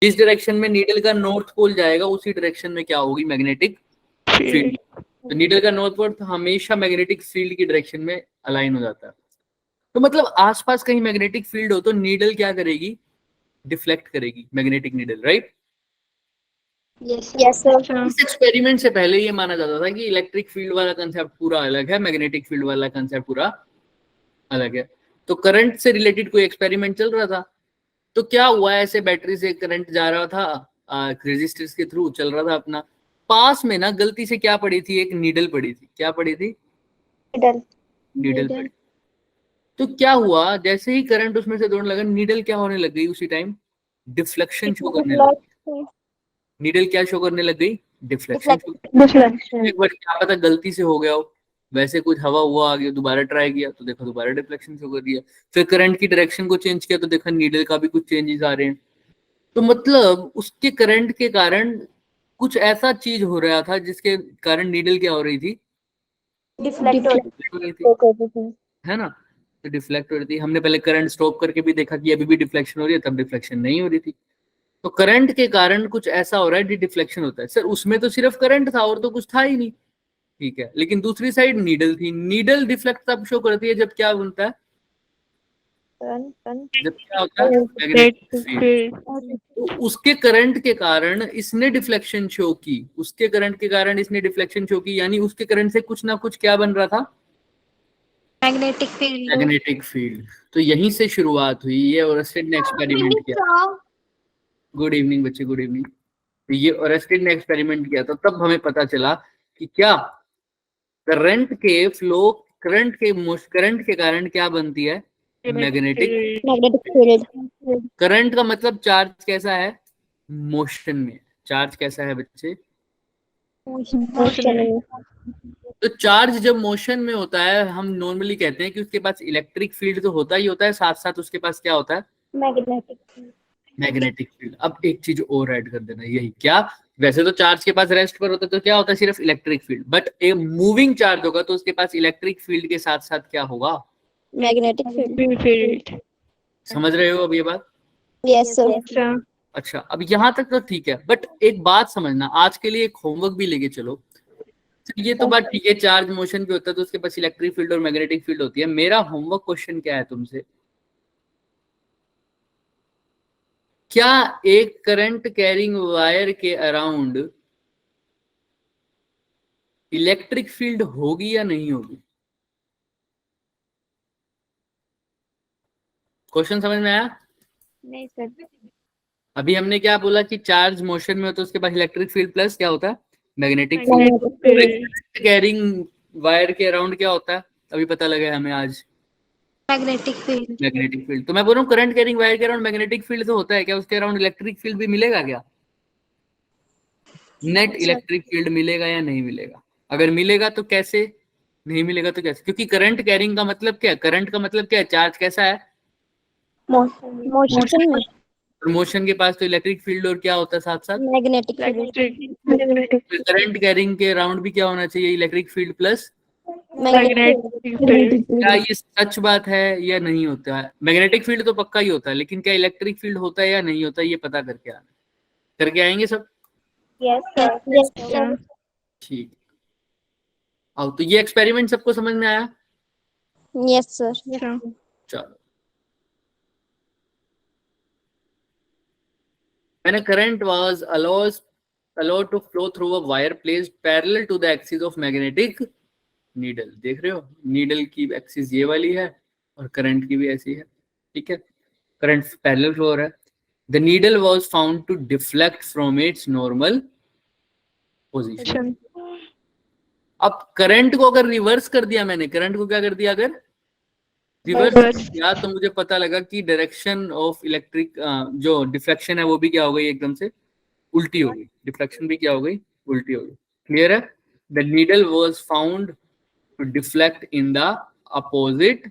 जिस डायरेक्शन में नीडल का नॉर्थ पोल जाएगा उसी डायरेक्शन में क्या होगी, मैग्नेटिक फील्ड। तो नीडल का नॉर्थ पोल हमेशा मैग्नेटिक फील्ड की डायरेक्शन में अलाइन हो जाता है। तो मतलब आसपास कहीं मैग्नेटिक फील्ड हो तो नीडल क्या करेगी, डिफ्लेक्ट करेगी, magnetic needle, right. Yes sir. इस एक्सपेरिमेंट से पहले ये माना जाता था कि इलेक्ट्रिक फील्ड वाला कंसेप्ट पूरा अलग है, मैग्नेटिक फील्ड वाला कंसेप्ट पूरा अलग है। तो करंट से रिलेटेड कोई एक्सपेरिमेंट चल रहा था। तो क्या हुआ, ऐसे बैटरी से करंट जा रहा था, रेजिस्टर्स के थ्रू चल रहा था अपना, पास में ना गलती से क्या पड़ी थी, एक नीडल पड़ी थी। क्या पड़ी थी, नीडल पड़ी। तो क्या हुआ, जैसे ही करंट उसमें से दौड़ने लगा, नीडल क्या होने लग गई, उसी टाइम डिफ्लेक्शन शो करने लग गई। नीडल क्या शो करने लग गई, डिफ्लेक्शन शो। एक बार क्या पता गलती से हो गया हो, वैसे कुछ हवा हुआ आ गया, दोबारा ट्राई किया तो देखा दोबारा डिफ्लेक्शन शो कर दिया। फिर करंट की डायरेक्शन को चेंज किया तो देखा नीडल का भी कुछ चेंजेस आ रहे हैं। तो मतलब उसके करंट के कारण कुछ ऐसा चीज हो रहा था जिसके कारण नीडल क्या हो रही थी, डिफ्लेक्ट हो रही थी, है ना। तो डिफ्लेक्ट हो रही थी। हमने पहले करंट स्टॉप करके भी देखा कि अभी भी डिफ्लेक्शन हो रही है, तब डिफ्लेक्शन नहीं हो रही थी। तो करंट के कारण कुछ ऐसा हो रहा है, डिफ्लेक्शन होता है। सर उसमें तो सिर्फ करंट था और तो कुछ था ही नहीं, ठीक है। लेकिन दूसरी साइड नीडल थी, नीडल डिफ्लेक्ट तब शो करती है जब क्या बनता है, जब क्या होता है, मैग्नेटिक फील्ड। तो उसके करंट के कारण इसने डिफ्लेक्शन शो की, उसके करंट के कारण इसने डिफ्लेक्शन शो की, यानी उसके करंट से कुछ ना कुछ क्या बन रहा था, मैग्नेटिक फील्ड। Magnetic field. तो यहीं से शुरुआत हुई। ये ओरस्टेड ने एक्सपेरिमेंट किया। गुड इवनिंग बच्चे, गुड इवनिंग। तो ये ओरस्टेड ने एक्सपेरिमेंट किया था, तब हमें पता चला कि क्या करंट के फ्लो, करंट के कारण क्या बनती है, मैग्नेटिक। फील्ड। करंट का मतलब चार्ज कैसा है, मोशन में। चार्ज कैसा है बच्चे, तो चार्ज जब मोशन में होता है, हम नॉर्मली कहते हैं कि उसके पास इलेक्ट्रिक फील्ड तो होता ही होता है, साथ साथ उसके पास क्या होता है, मैग्नेटिक फील्ड। Magnetic field. अब एक चीज और ऐड कर देना, यही क्या, वैसे तो चार्ज के पास रेस्ट पर होता है तो क्या होता है, सिर्फ इलेक्ट्रिक फील्ड। बट एक मूविंग चार्ज होगा तो उसके पास इलेक्ट्रिक फील्ड के साथ साथ क्या होगा, मैग्नेटिक फील्ड। समझ रहे हो अब ये बात। Yes sir. अच्छा, अब यहां तक तो ठीक है, बट एक बात समझना, आज के लिए एक होमवर्क भी लेके चलो। तो ये तो बात ठीक है, चार्ज मोशन पे होता है तो उसके पास इलेक्ट्रिक फील्ड और मैग्नेटिक फील्ड होती है। मेरा होमवर्क क्वेश्चन क्या है तुमसे, क्या एक करंट कैरिंग वायर के अराउंड इलेक्ट्रिक फील्ड होगी या नहीं होगी। क्वेश्चन समझ में आया। नहीं सर। अभी हमने क्या बोला कि चार्ज मोशन में हो तो उसके पास इलेक्ट्रिक फील्ड प्लस क्या होता है, मैग्नेटिक फील्ड। कैरिंग वायर के अराउंड क्या होता है, अभी पता लगा हमें आज, मैग्नेटिक फील्ड। Magnetic field. तो मैं बोल रहा हूँ करंट कैरिंग वायर के अराउंड मैग्नेटिक फील्ड तो होता है, क्या उसके अराउंड इलेक्ट्रिक फील्ड भी मिलेगा क्या, नेट इलेक्ट्रिक फील्ड मिलेगा या नहीं मिलेगा। अगर मिलेगा तो कैसे, नहीं मिलेगा तो कैसे, क्योंकि करंट कैरिंग का मतलब क्या है, करंट का मतलब क्या है, चार्ज कैसा है, मोशन में मोशन के पास तो इलेक्ट्रिक फील्ड और क्या होता है साथ साथ, मैग्नेटिक फील्ड। करंट कैरिंग के अराउंड भी क्या होना चाहिए, electric field plus. Magnetic field. क्या ये सच बात है या नहीं होता है, मैग्नेटिक फील्ड तो पक्का ही होता है, लेकिन क्या इलेक्ट्रिक फील्ड होता है या नहीं होता है, ये पता करके आना, करके आएंगे सब। Yes sir. ठीक, आओ। तो ये एक्सपेरिमेंट सबको समझ में आया। Yes sir. चलो, when a current was allowed to flow through a wire placed parallel to the axis of magnetic needle, देख रहे हो, नीडल की एक्सिस ये वाली है और करंट की भी ऐसी है, ठीक है, करंट पैरेलल फ्लो हो रहा है। The needle was found to deflect from its normal position. अब करंट को अगर रिवर्स कर दिया मैंने, करंट को क्या कर दिया, अगर रिवर्स किया तो मुझे पता लगा कि डायरेक्शन ऑफ इलेक्ट्रिक जो डिफ्लेक्शन है वो भी क्या हो गई, एकदम से उल्टी हो गई, डिफ्लेक्शन भी क्या हो गई, उल्टी हो गई। क्लियर है। The needle was found to deflect in the opposite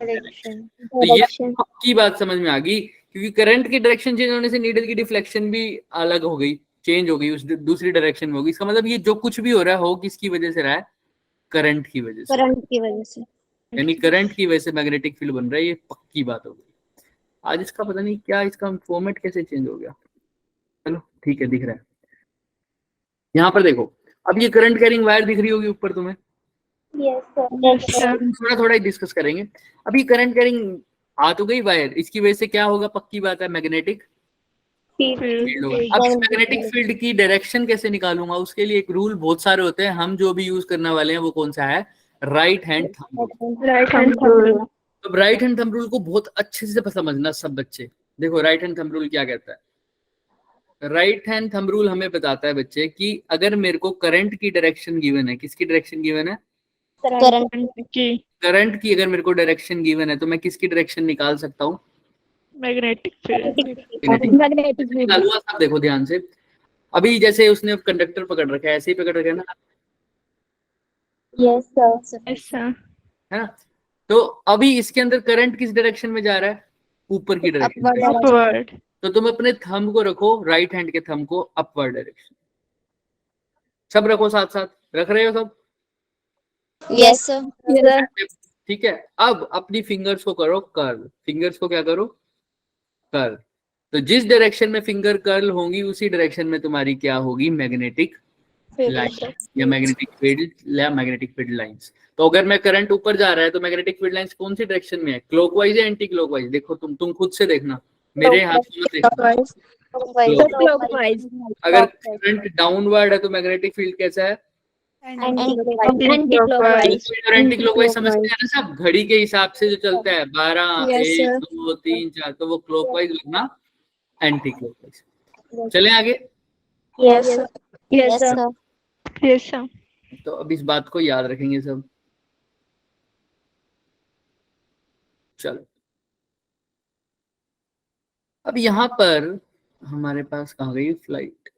direction. तो ये पक्की बात समझ में आ गई, क्योंकि करंट की डायरेक्शन चेंज होने से नीडल की डिफ्लेक्शन भी अलग हो गई, चेंज हो गई, उस दूसरी डायरेक्शन में होगी। इसका मतलब ये जो कुछ भी हो रहा है हो किसकी वजह से रहा है, करंट की वजह से, करंट की वजह से। यानी करंट की वजह से मैग्नेटिक फील्ड बन रहा है, ये पक्की बात हो गई। आज इसका पता नहीं क्या, इसका फॉर्मेट कैसे चेंज हो गया। चलो ठीक है, दिख रहा है। यहाँ पर देखो, अब ये करंट कैरिंग वायर दिख रही होगी ऊपर तुम्हें, थोड़ा थोड़ा ही डिस्कस करेंगे। अभी करंट कैरिंग आ तो गई वायर, इसकी वजह से क्या होगा, पक्की बात है, मैग्नेटिक फील्ड होगा। अब इस मैग्नेटिक फील्ड की डायरेक्शन कैसे निकालूंगा, उसके लिए एक रूल बहुत सारे होते हैं। हम जो भी यूज करने वाले हैं वो कौन सा है, राइट हैंड थंब रूल। अब राइट हैंड थंब रूल को बहुत अच्छे से समझना सब बच्चे। देखो राइट हैंड थंब रूल क्या कहता है। राइट हैंड थंब रूल हमें बताता है बच्चे कि अगर मेरे को करंट की डायरेक्शन गिवन है, किसकी डायरेक्शन गिवन है, करंट की अगर मेरे को डायरेक्शन गिवन है, तो मैं किसकी डायरेक्शन निकाल सकता हूँ, मैग्नेटिक फील्ड। निकालूंगा। सब देखो ध्यान से, अभी जैसे उसने कंडक्टर पकड़ रखा है, ऐसे ही पकड़ रखा है ना, है ना। तो अभी इसके अंदर करंट किस डायरेक्शन में जा रहा है, ऊपर की डायरेक्शन। अपवर्ड। तो तुम अपने थंब को रखो, राइट हैंड के थंब को अपवर्ड डायरेक्शन, सब रखो साथ साथ, रख रहे हो सब, यस सर। ठीक है। अब अपनी फिंगर्स को करो कर्ल, फिंगर्स को क्या करो, कर्ल। तो जिस डायरेक्शन में फिंगर कर्ल होंगी उसी डायरेक्शन में तुम्हारी क्या होगी, मैग्नेटिक लाइन या मैग्नेटिक फील्ड या मैग्नेटिक फील्ड लाइंस। तो अगर मैं करंट ऊपर जा रहा है तो मैग्नेटिक फील्ड लाइंस कौन सी डायरेक्शन में है, क्लॉकवाइज या एंटी क्लॉकवाइज, देखो तुम खुद से देखना, मेरे हाथ में मत देखना। क्लॉकवाइज। अगर करंट डाउनवर्ड है तो मैग्नेटिक फील्ड कैसा है, एंटी क्लॉकवाइज। और एंटी क्लॉकवाइज समझते हैं ना सब, घड़ी के हिसाब से जो चलता है 12 1 2 3 4, तो वो क्लॉकवाइज लिखना, एंटी क्लॉकवाइज। चले आगे। Yes sir. Yes sir. तो अब इस बात को याद रखेंगे सब। चलो अब यहाँ पर हमारे पास कहाँ गई फ्लाइट।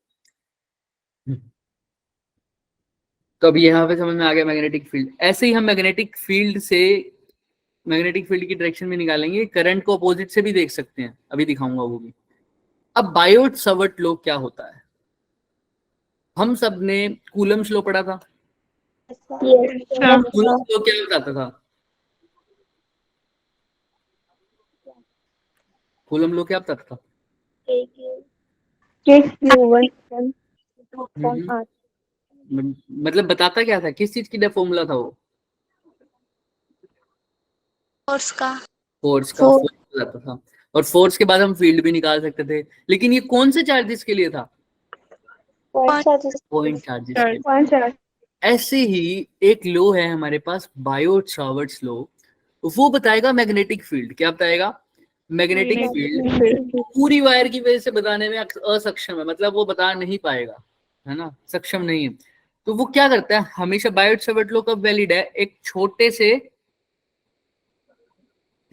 तो अब यहाँ पे समझ में आ गया मैग्नेटिक फील्ड। ऐसे ही हम मैग्नेटिक फील्ड से मैग्नेटिक फील्ड की डायरेक्शन भी निकालेंगे, करंट को अपोजिट से भी देख सकते हैं, अभी दिखाऊंगा वो भी। अब बायोट सवर्ट लॉ क्या होता है, हम सब ने कूलम्स लॉ पढ़ा था। कूलम्स लॉ क्या बताता था, कूलम लॉ क्या बताता था, मतलब बताता क्या था, किस चीज की फॉर्मूला था वो, फोर्स का फोर्स बताता था। और फोर्स के बाद हम फील्ड भी निकाल सकते थे, लेकिन ये कौन से चार्जेस के लिए था, पॉइंट चार्जेस के लिए। ऐसे ही एक लॉ है हमारे पास, बायोट सावर्ट्स लॉ, वो बताएगा मैग्नेटिक फील्ड। क्या बताएगा, मैग्नेटिक फील्ड पूरी वायर की वजह से बताने में असक्षम है, मतलब वो बता नहीं पाएगा, है ना, सक्षम नहीं है। तो वो क्या करता है, हमेशा बायोट सावर्ट लॉ कब वैलिड है, एक छोटे से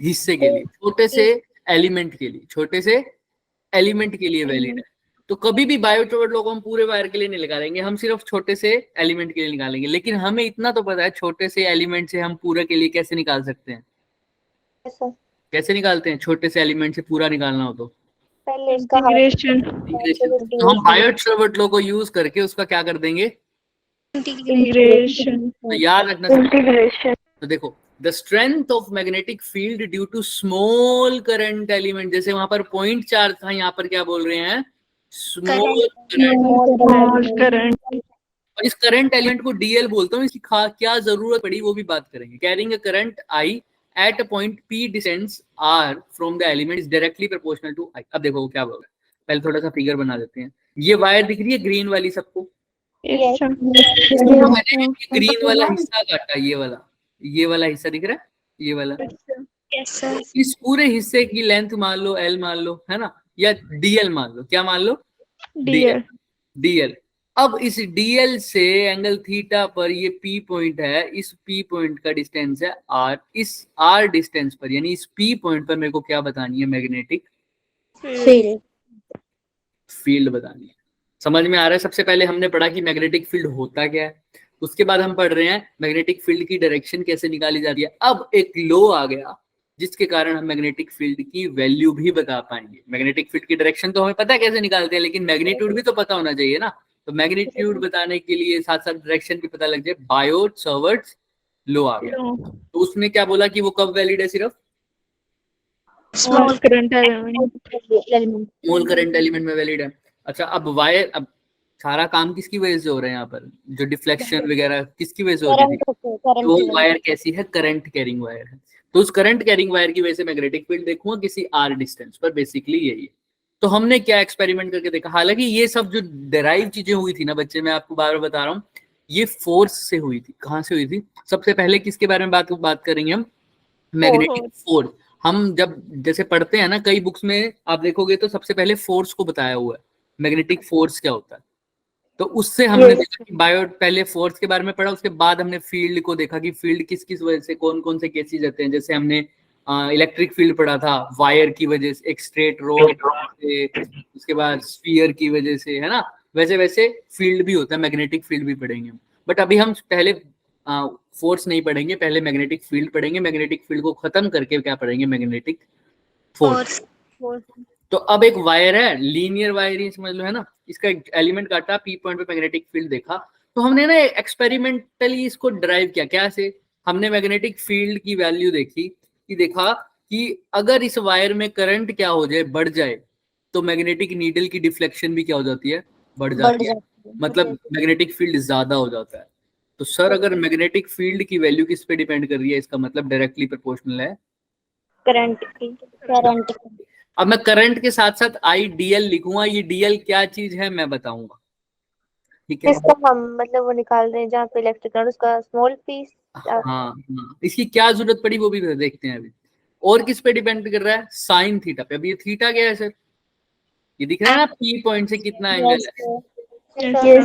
हिस्से के लिए, छोटे से एलिमेंट के लिए, छोटे से एलिमेंट के लिए वैलिड है। तो कभी भी बायोट सावर्ट लॉ को हम पूरे वायर के लिए नहीं निकालेंगे, हम सिर्फ छोटे से एलिमेंट के लिए निकालेंगे। लेकिन हमें इतना तो पता है, छोटे से एलिमेंट से हम पूरे के लिए कैसे निकाल सकते हैं, कैसे निकालते हैं, छोटे से एलिमेंट से पूरा निकालना हो तो इंटीग्रेशन। तो हम बायोट सावर्ट लॉ को यूज करके उसका क्या कर देंगे, इंटीग्रेशन। तो याद रखना। इंटीग्रेशन। तो देखो, the strength of magnetic field due to small current element, जैसे वहां पर पॉइंट चार्ज था, यहाँ पर क्या बोल रहे हैं, स्मॉल करंट। और इस करंट एलिमेंट को डीएल बोलता हूँ। इसकी क्या जरूरत पड़ी वो भी बात करेंगे। Carrying a current I at a point P distance r from the element is directly proportional to I. अब देखो वो क्या बोल रहा है, पहले थोड़ा सा फिगर बना देते हैं। ये वायर दिख रही है ग्रीन वाली सबको, मैंने ग्रीन वाला हिस्सा काटा, ये वाला हिस्सा दिख रहा है, ये वाला। इस पूरे हिस्से की लेंथ मान लो एल मान लो, है ना, या डीएल मान लो, क्या मान लो, डीएल। अब इस डीएल से एंगल थीटा पर ये पी पॉइंट है, इस पी पॉइंट का डिस्टेंस है आर। इस आर डिस्टेंस पर यानी इस पी पॉइंट पर मेरे को क्या बतानी है, मैग्नेटिक फील्ड बतानी है। समझ में आ रहा है। सबसे पहले हमने पढ़ा कि मैग्नेटिक फील्ड होता क्या है, उसके बाद हम पढ़ रहे हैं मैग्नेटिक फील्ड की डायरेक्शन कैसे निकाली जाती है। अब एक लॉ आ गया जिसके कारण हम मैग्नेटिक फील्ड की वैल्यू भी बता पाएंगे। मैग्नेटिक फील्ड की डायरेक्शन तो हमें पता है कैसे निकालते हैं, लेकिन मैग्नीट्यूड भी तो पता होना चाहिए ना। तो मैग्नीट्यूड बताने के लिए साथ साथ डायरेक्शन भी पता लग जाए, बायोट सावर्ट्स लॉ आ गया। तो उसने क्या बोला कि वो कब वैलिड है, सिर्फ small current element. Small current element में वैलिड है। अच्छा, अब वायर, अब सारा काम किसकी वजह से हो रहा है यहाँ पर, जो डिफ्लेक्शन वगैरह किसकी वजह से हो रही थी, तो वो वायर कैसी है, करंट कैरिंग वायर है। तो उस करंट कैरिंग वायर की वजह से मैग्नेटिक फील्ड देखूंगा किसी आर डिस्टेंस पर, बेसिकली यही है। तो हमने क्या एक्सपेरिमेंट करके देखा, हालांकि ये सब जो डेराइव चीजें हुई थी ना बच्चे, मैं आपको बार बार बता रहा हूँ, ये फोर्स से हुई थी। कहाँ से हुई थी? सबसे पहले किसके बारे में बात करेंगे हम, मैग्नेटिक फोर्स। हम जब जैसे पढ़ते हैं ना कई बुक्स में आप देखोगे तो सबसे पहले फोर्स को बताया हुआ है, मैग्नेटिक फोर्स क्या होता है। तो उससे हमने देखा कि पहले फोर्स के बारे में पढ़ा, उसके बाद हमने फील्ड को देखा कि फील्ड किस किस वजह से, कौन कौन से केसेस रहते हैं। जैसे हमने इलेक्ट्रिक फील्ड पढ़ा था वायर की वजह से, एक स्ट्रेट रोड से, उसके बाद स्फीयर की वजह से, है ना। वैसे वैसे फील्ड भी होता है, मैग्नेटिक फील्ड भी पढ़ेंगे हम। बट अभी हम पहले फोर्स नहीं पढ़ेंगे, पहले मैग्नेटिक फील्ड पढ़ेंगे। मैग्नेटिक फील्ड को खत्म करके क्या पढ़ेंगे, मैग्नेटिक फोर्स। तो अब एक वायर है, लीनियर वायर ही समझ लो, है ना। इसका एक एलिमेंट काटा, पी पॉइंट पे मैग्नेटिक फील्ड देखा, तो हमने ना एक्सपेरिमेंटली इसको ड्राइव किया। क्या से? हमने मैग्नेटिक फील्ड की वैल्यू देखी, कि देखा कि अगर इस वायर में करंट क्या हो जाए, बढ़ जाए, तो मैग्नेटिक नीडल की डिफ्लेक्शन भी क्या हो जाती है, बढ़ जाती है। मतलब मैग्नेटिक फील्ड ज्यादा हो जाता है। तो सर अगर मैग्नेटिक फील्ड की वैल्यू किस पे डिपेंड कर रही है, इसका मतलब डायरेक्टली प्रोपोर्शनल है करंट। अब मैं करंट के साथ साथ आई डीएल लिखूंगा, ये डीएल क्या चीज है मैं बताऊंगा, ठीक है। इसको हम मतलब वो निकाल रहे हैं जहाँ पे इलेक्ट्रिक करंट, उसका स्मॉल पीस। हाँ, इसकी क्या जरूरत पड़ी वो भी देखते हैं अभी। और किस पे डिपेंड कर रहा है, साइन थीटा पे। अब ये थीटा क्या है सर, ये दिख रहा है ना पी पॉइंट से कितना एंगल है। तो ये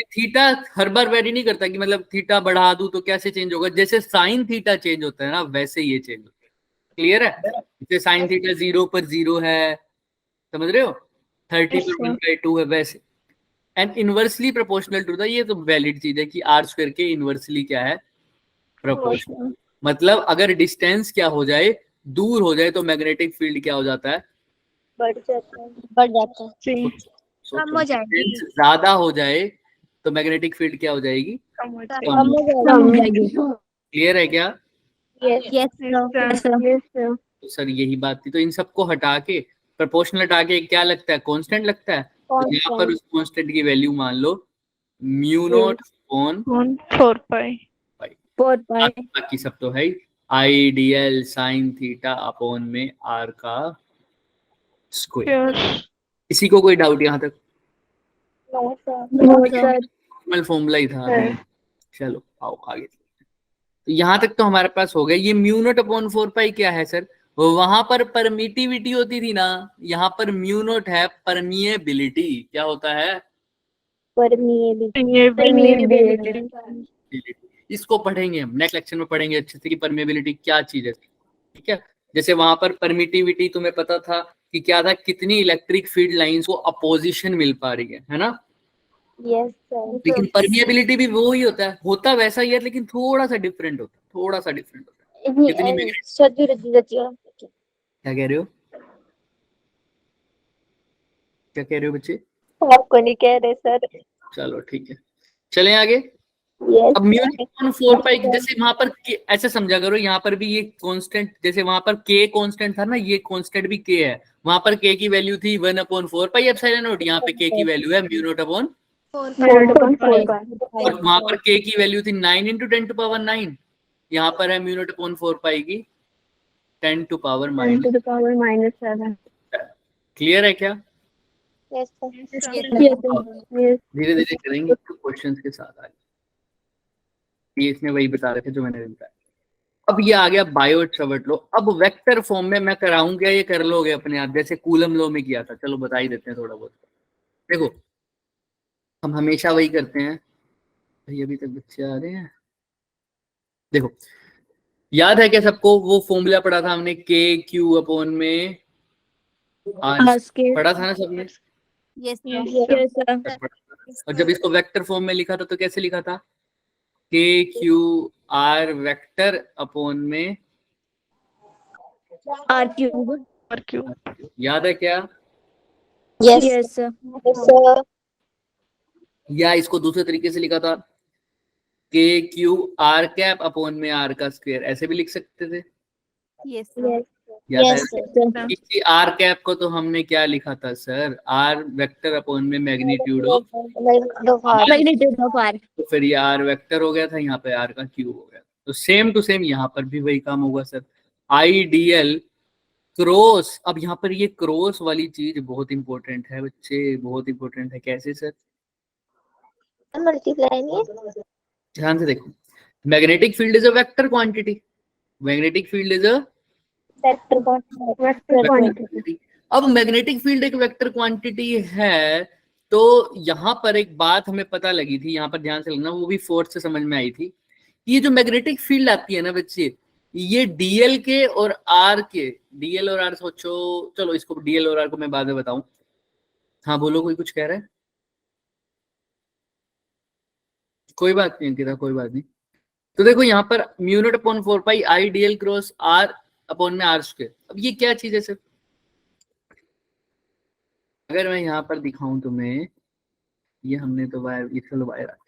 थीटा हर बार वेरी नहीं करता कि मतलब थीटा बढ़ा दूं तो कैसे चेंज होगा, जैसे साइन थीटा चेंज होता है ना वैसे ये चेंज होता है। क्लियर है? जैसे साइन थीटा 0 पर 0 है, समझ रहे हो, 30 पर 1/2 है, वैसे। And inversely proportional to the, ये तो वैलिड चीज है कि आर स्क्वायर के इनवर्सली क्या है, प्रोपोर्शनल। मतलब अगर डिस्टेंस क्या हो जाए, दूर हो जाए, तो मैग्नेटिक फील्ड क्या हो जाता है, बढ़ जाता है। कम हो जाएगी। ज्यादा हो जाए तो मैग्नेटिक फील्ड क्या हो जाएगी, कम हो जाएगी। क्लियर है क्या? Yes sir. तो सर यही बात थी। तो इन सबको हटा के, प्रोपोर्शनल हटा के क्या लगता है, कांस्टेंट लगता है। तो यहाँ पर उस कांस्टेंट की वैल्यू मान लो म्यू नॉट अपॉन 4 पाई। बाकी सब तो है ही, I d l sine theta upon में आर का स्क्वायर। किसी को कोई डाउट यहाँ तक? नॉर्मल फॉर्मूला ही था अभी। चलो आओ आगे। तो यहाँ तक तो हमारे पास हो गया। ये म्यू नॉट अपॉन 4 पाई क्या है सर, वहां पर परमिटिविटी होती थी ना, यहाँ पर म्यू नॉट है परमिएबिलिटी। क्या होता है, इसको पढ़ेंगे हम नेक्स्ट लेक्चर में, पढ़ेंगे अच्छे से कि परमिएबिलिटी क्या चीज है, ठीक है। जैसे वहां पर परमिटिविटी तुम्हें पता था कि क्या था, कितनी इलेक्ट्रिक फील्ड लाइंस को अपोजिशन मिल पा रही है ना। Yes sir. लेकिन परमिएबिलिटी भी वो ही होता वैसा ही है, लेकिन थोड़ा सा डिफरेंट होता है, थोड़ा सा डिफरेंट होता है। कितनी क्या कह रहे हो, क्या कह रहे हो बच्चे? आपको नहीं कह रहे सर। चलो ठीक है, चलें आगे। यस अब म्यू नॉट 4 पाई, जैसे वहां पर ऐसे समझा करो, यहाँ पर भी ये कांस्टेंट, जैसे वहां पर के कांस्टेंट था ना, ये कांस्टेंट भी के है। वहां पर के की वैल्यू थी 1/4 पाई एप्सिलॉन नॉट, यहाँ पे के की वैल्यू है म्यू नॉट अपॉन, और वहां पर के की वैल्यू थी 9 × 10⁻⁹। यहाँ पर है म्यू नॉट अपॉन 4 पाई की 10⁻⁻⁷। क्लियर है क्या? Yes sir. धीरे धीरे करेंगे क्वेश्चंस के साथ आगे। ये इसमें वही बता रहे थे जो मैंने बताया। अब ये आ गया बायोट सावर्ट लॉ। अब वेक्टर फॉर्म में मैं कराऊंगा, ये कर लोगे अपने आप, जैसे कूलम लॉ में किया था। चलो बता ही देते हैं थोड़ा बहुत। देखो हम हमेशा वही करते हैं भाई, अभी तक बच्चे आ रहे हैं। देखो याद है क्या सबको, वो फॉर्मूला पढ़ा था हमने, के क्यू अपॉन में आर, पढ़ा था ना सबने। और जब इसको वेक्टर फॉर्म में लिखा था तो कैसे लिखा था, के क्यू आर वेक्टर अपॉन में आर क्यूब। याद है क्या? Yes sir. या इसको दूसरे तरीके से लिखा था, के क्यू आर कैप अपॉन में आर का स्क्वायर, ऐसे भी लिख सकते थे। यस याद है? Yes, sir. इसी आर कैप को तो हमने क्या लिखा था सर, आर वेक्टर अपॉन में magnitude of, Magnitude of R. तो फिर ये आर वेक्टर हो गया था, यहाँ पे आर का क्यूब हो गया। तो सेम टू सेम यहाँ पर भी वही काम होगा सर। आईडीएल क्रॉस, अब यहाँ पर ये क्रॉस वाली चीज बहुत इंपॉर्टेंट है बच्चे, बहुत इंपॉर्टेंट है। कैसे सर? Multiply नहीं है? ध्यान से देखो, magnetic field is a vector quantity, magnetic field is a Vector quantity. अब मैग्नेटिक फील्ड एक वेक्टर क्वांटिटी है, तो यहाँ पर एक बात हमें पता लगी थी, यहाँ पर ध्यान से लगना, वो भी फोर्थ से समझ में आई थी। ये जो मैग्नेटिक फील्ड आती है ना बच्चे, ये डीएल के और आर के, डीएल और आर सोचो, चलो इसको डीएल और आर को मैं बाद में बताऊं। हाँ बोलो, कोई कुछ कह रहा है? कोई बात नहीं अंकिता, कोई बात नहीं। तो देखो यहाँ पर mu not upon 4 pi I DL cross R upon में आर स्क्वायर। अब ये क्या चीज है सर? अगर मैं यहाँ पर दिखाऊं तुम्हें, ये हमने तो वायर, ये चलो वायर आ गया,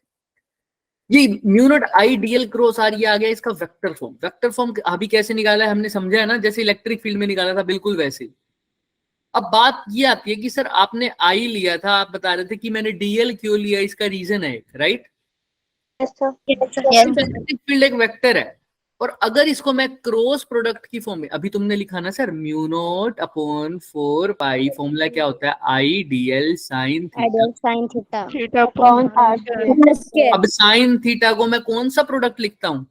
ये mu not I DL cross R, ये आ गया इसका वेक्टर फॉर्म। वेक्टर फॉर्म अभी कैसे निकाला है हमने समझा है ना, जैसे इलेक्ट्रिक फील्ड में निकाला था बिल्कुल वैसे। अब बात ये आती है कि सर आपने आई लिया था, आप बता रहे थे कि मैंने डीएल क्यों लिया, इसका रीजन है, right? Yes, sir. Magnetic field एक वेक्टर है, और अगर इसको मैं क्रॉस प्रोडक्ट की फॉर्म में, अभी तुमने लिखा ना sir mu not upon 4 pi, formula क्या होता है? I DL sine theta. Ideal sin theta. Theta upon r square. अब साइन थीटा को मैं कौन सा प्रोडक्ट लिखता हूँ?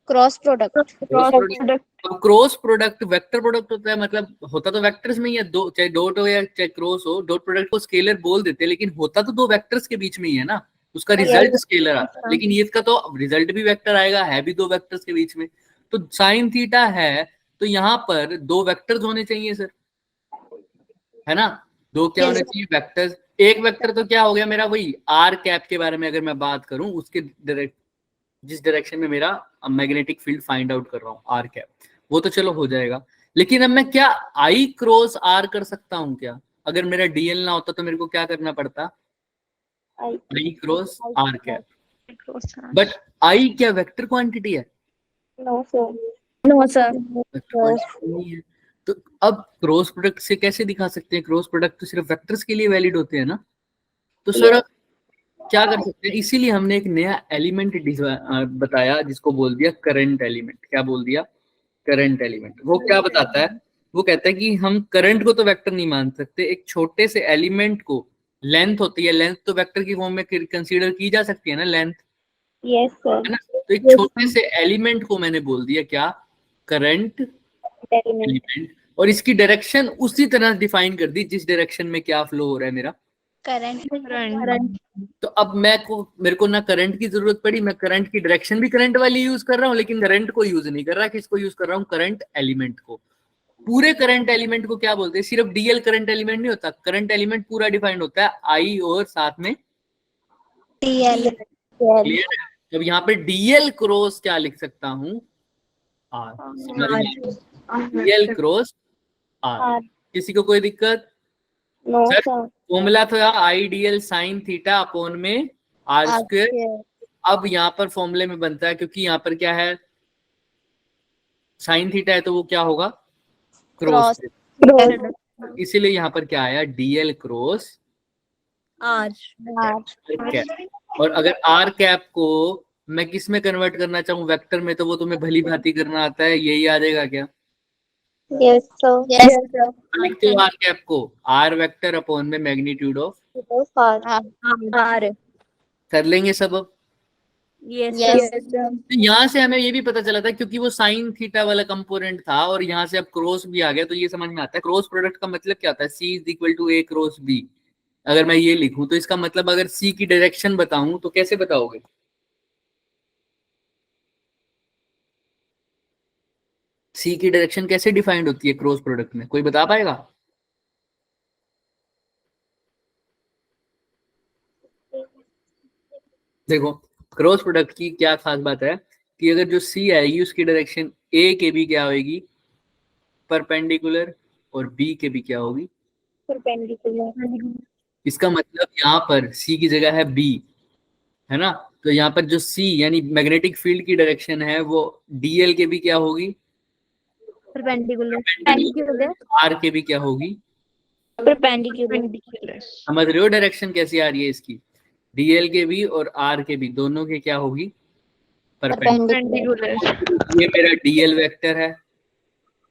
Cross product. Cross product. अब क्रॉस प्रोडक्ट वेक्टर प्रोडक्ट होता है, मतलब होता तो वेक्टर्स में ही है, दो, चाहे डॉट हो या चाहे क्रॉस हो, डॉट प्रोडक्ट को स्केलर बोल देते हैं, लेकिन होता तो दो वेक्टर्स के बीच में ही है ना, उसका रिजल्ट स्केलर आता है। लेकिन ये इसका तो रिजल्ट भी वेक्टर आएगा, है भी दो वेक्टर्स के बीच में। तो साइन थीटा है, तो यहाँ पर दो वेक्टर्स होने चाहिए सर, है ना? दो क्या होने चाहिए? वेक्टर्स। एक वेक्टर तो क्या हो गया मेरा, वही आर कैप के बारे में अगर मैं बात करूं, उसके डायरेक्ट, जिस डायरेक्शन में मेरा मैग्नेटिक फील्ड फाइंड आउट कर रहा हूँ आर कैप, वो तो चलो हो जाएगा। लेकिन अब मैं क्या आई क्रॉस आर कर सकता हूँ क्या? अगर मेरा डीएल ना होता तो मेरे को क्या करना पड़ता? I cross r cap. But I क्या वेक्टर क्वांटिटी है? No, sir. No, sir. Vector quantity नहीं है। तो अब क्रॉस प्रोडक्ट से कैसे दिखा सकते हैं? क्रॉस प्रोडक्ट तो सिर्फ वेक्टर्स के लिए वैलिड होते हैं ना। तो सर क्या कर सकते हैं? इसीलिए हमने एक नया एलिमेंट बताया, जिसको बोल दिया करंट एलिमेंट। क्या बोल दिया? Current element. वो क्या बताता है? वो कहता है कि हम करंट को तो वेक्टर नहीं मान सकते, एक छोटे से एलिमेंट को, लेंथ होती है, लेंथ तो वेक्टर की फॉर्म में कंसीडर की जा सकती है ना, लेंथ, Yes, sir. है ना? तो एक छोटे से एलिमेंट को मैंने बोल दिया क्या? Current Element. एलिमेंट। और इसकी डायरेक्शन उसी तरह डिफाइन कर दी जिस डायरेक्शन में क्या फ्लो हो रहा है मेरा, Current. तो अब मेरे को ना करंट की जरूरत पड़ी, मैं करंट की डायरेक्शन भी करंट वाली यूज कर रहा हूँ, लेकिन करंट को यूज नहीं कर रहा। किसको यूज कर रहा हूँ? करंट एलिमेंट को। पूरे करंट एलिमेंट को क्या बोलते हैं? सिर्फ डीएल करंट एलिमेंट नहीं होता, करंट एलिमेंट पूरा डिफाइंड होता है आई और साथ में TL. क्लियर है? अब यहाँ पे डीएल क्रॉस क्या लिख सकता हूँ? आर। DL cross R. किसी को कोई दिक्कत? No, sir sir. फॉर्मूला था I DL sine theta upon में आर स्क्वायर। अब यहाँ पर फॉर्मूले में बनता है, क्योंकि यहाँ पर क्या है, साइन थीटा है, तो वो क्या होगा? क्रॉस। इसीलिए यहाँ पर क्या आया? DL cross R. कैप। और अगर आर कैप को मैं किस में कन्वर्ट करना चाहूँ, वेक्टर में, तो वो तुम्हें भली भांति करना आता है, यही आ जाएगा क्या? Yes, sir. Yes, sir. लिखते हो आर कैप को आर वेक्टर अपॉन में मैग्नीट्यूड ऑफ, R. कर लेंगे सब अब। Yes, sir. तो यहाँ से हमें ये भी पता चला था, क्योंकि वो साइन थीटा वाला कंपोनेंट था, और यहाँ से अब क्रॉस भी आ गया, तो ये समझ में आता है क्रॉस प्रोडक्ट का मतलब क्या होता है। C is equal to A cross B. अगर मैं ये लिखूं तो इसका मतलब, अगर C की डायरेक्शन बताऊं तो कैसे बताओगे? C की डायरेक्शन कैसे डिफाइंड होती है क्रॉस प्रोडक्ट में? कोई बता पाएगा? देखो क्रॉस प्रोडक्ट की क्या खास बात है कि अगर जो C आएगी उसकी डायरेक्शन A के भी क्या होगी? परपेंडिकुलर, और B के भी क्या होगी? Perpendicular. इसका मतलब यहाँ पर C की जगह है B, है ना? तो यहाँ पर जो C यानी मैग्नेटिक फील्ड की डायरेक्शन है, वो DL के भी क्या होगी? Perpendicular. आर के भी क्या होगी, Perpendicular. समझ रहे हो डायरेक्शन कैसी आ रही है इसकी, डीएल के भी और आर के भी दोनों के क्या होगी, परपेंडिकुलर। ये मेरा डीएल वेक्टर है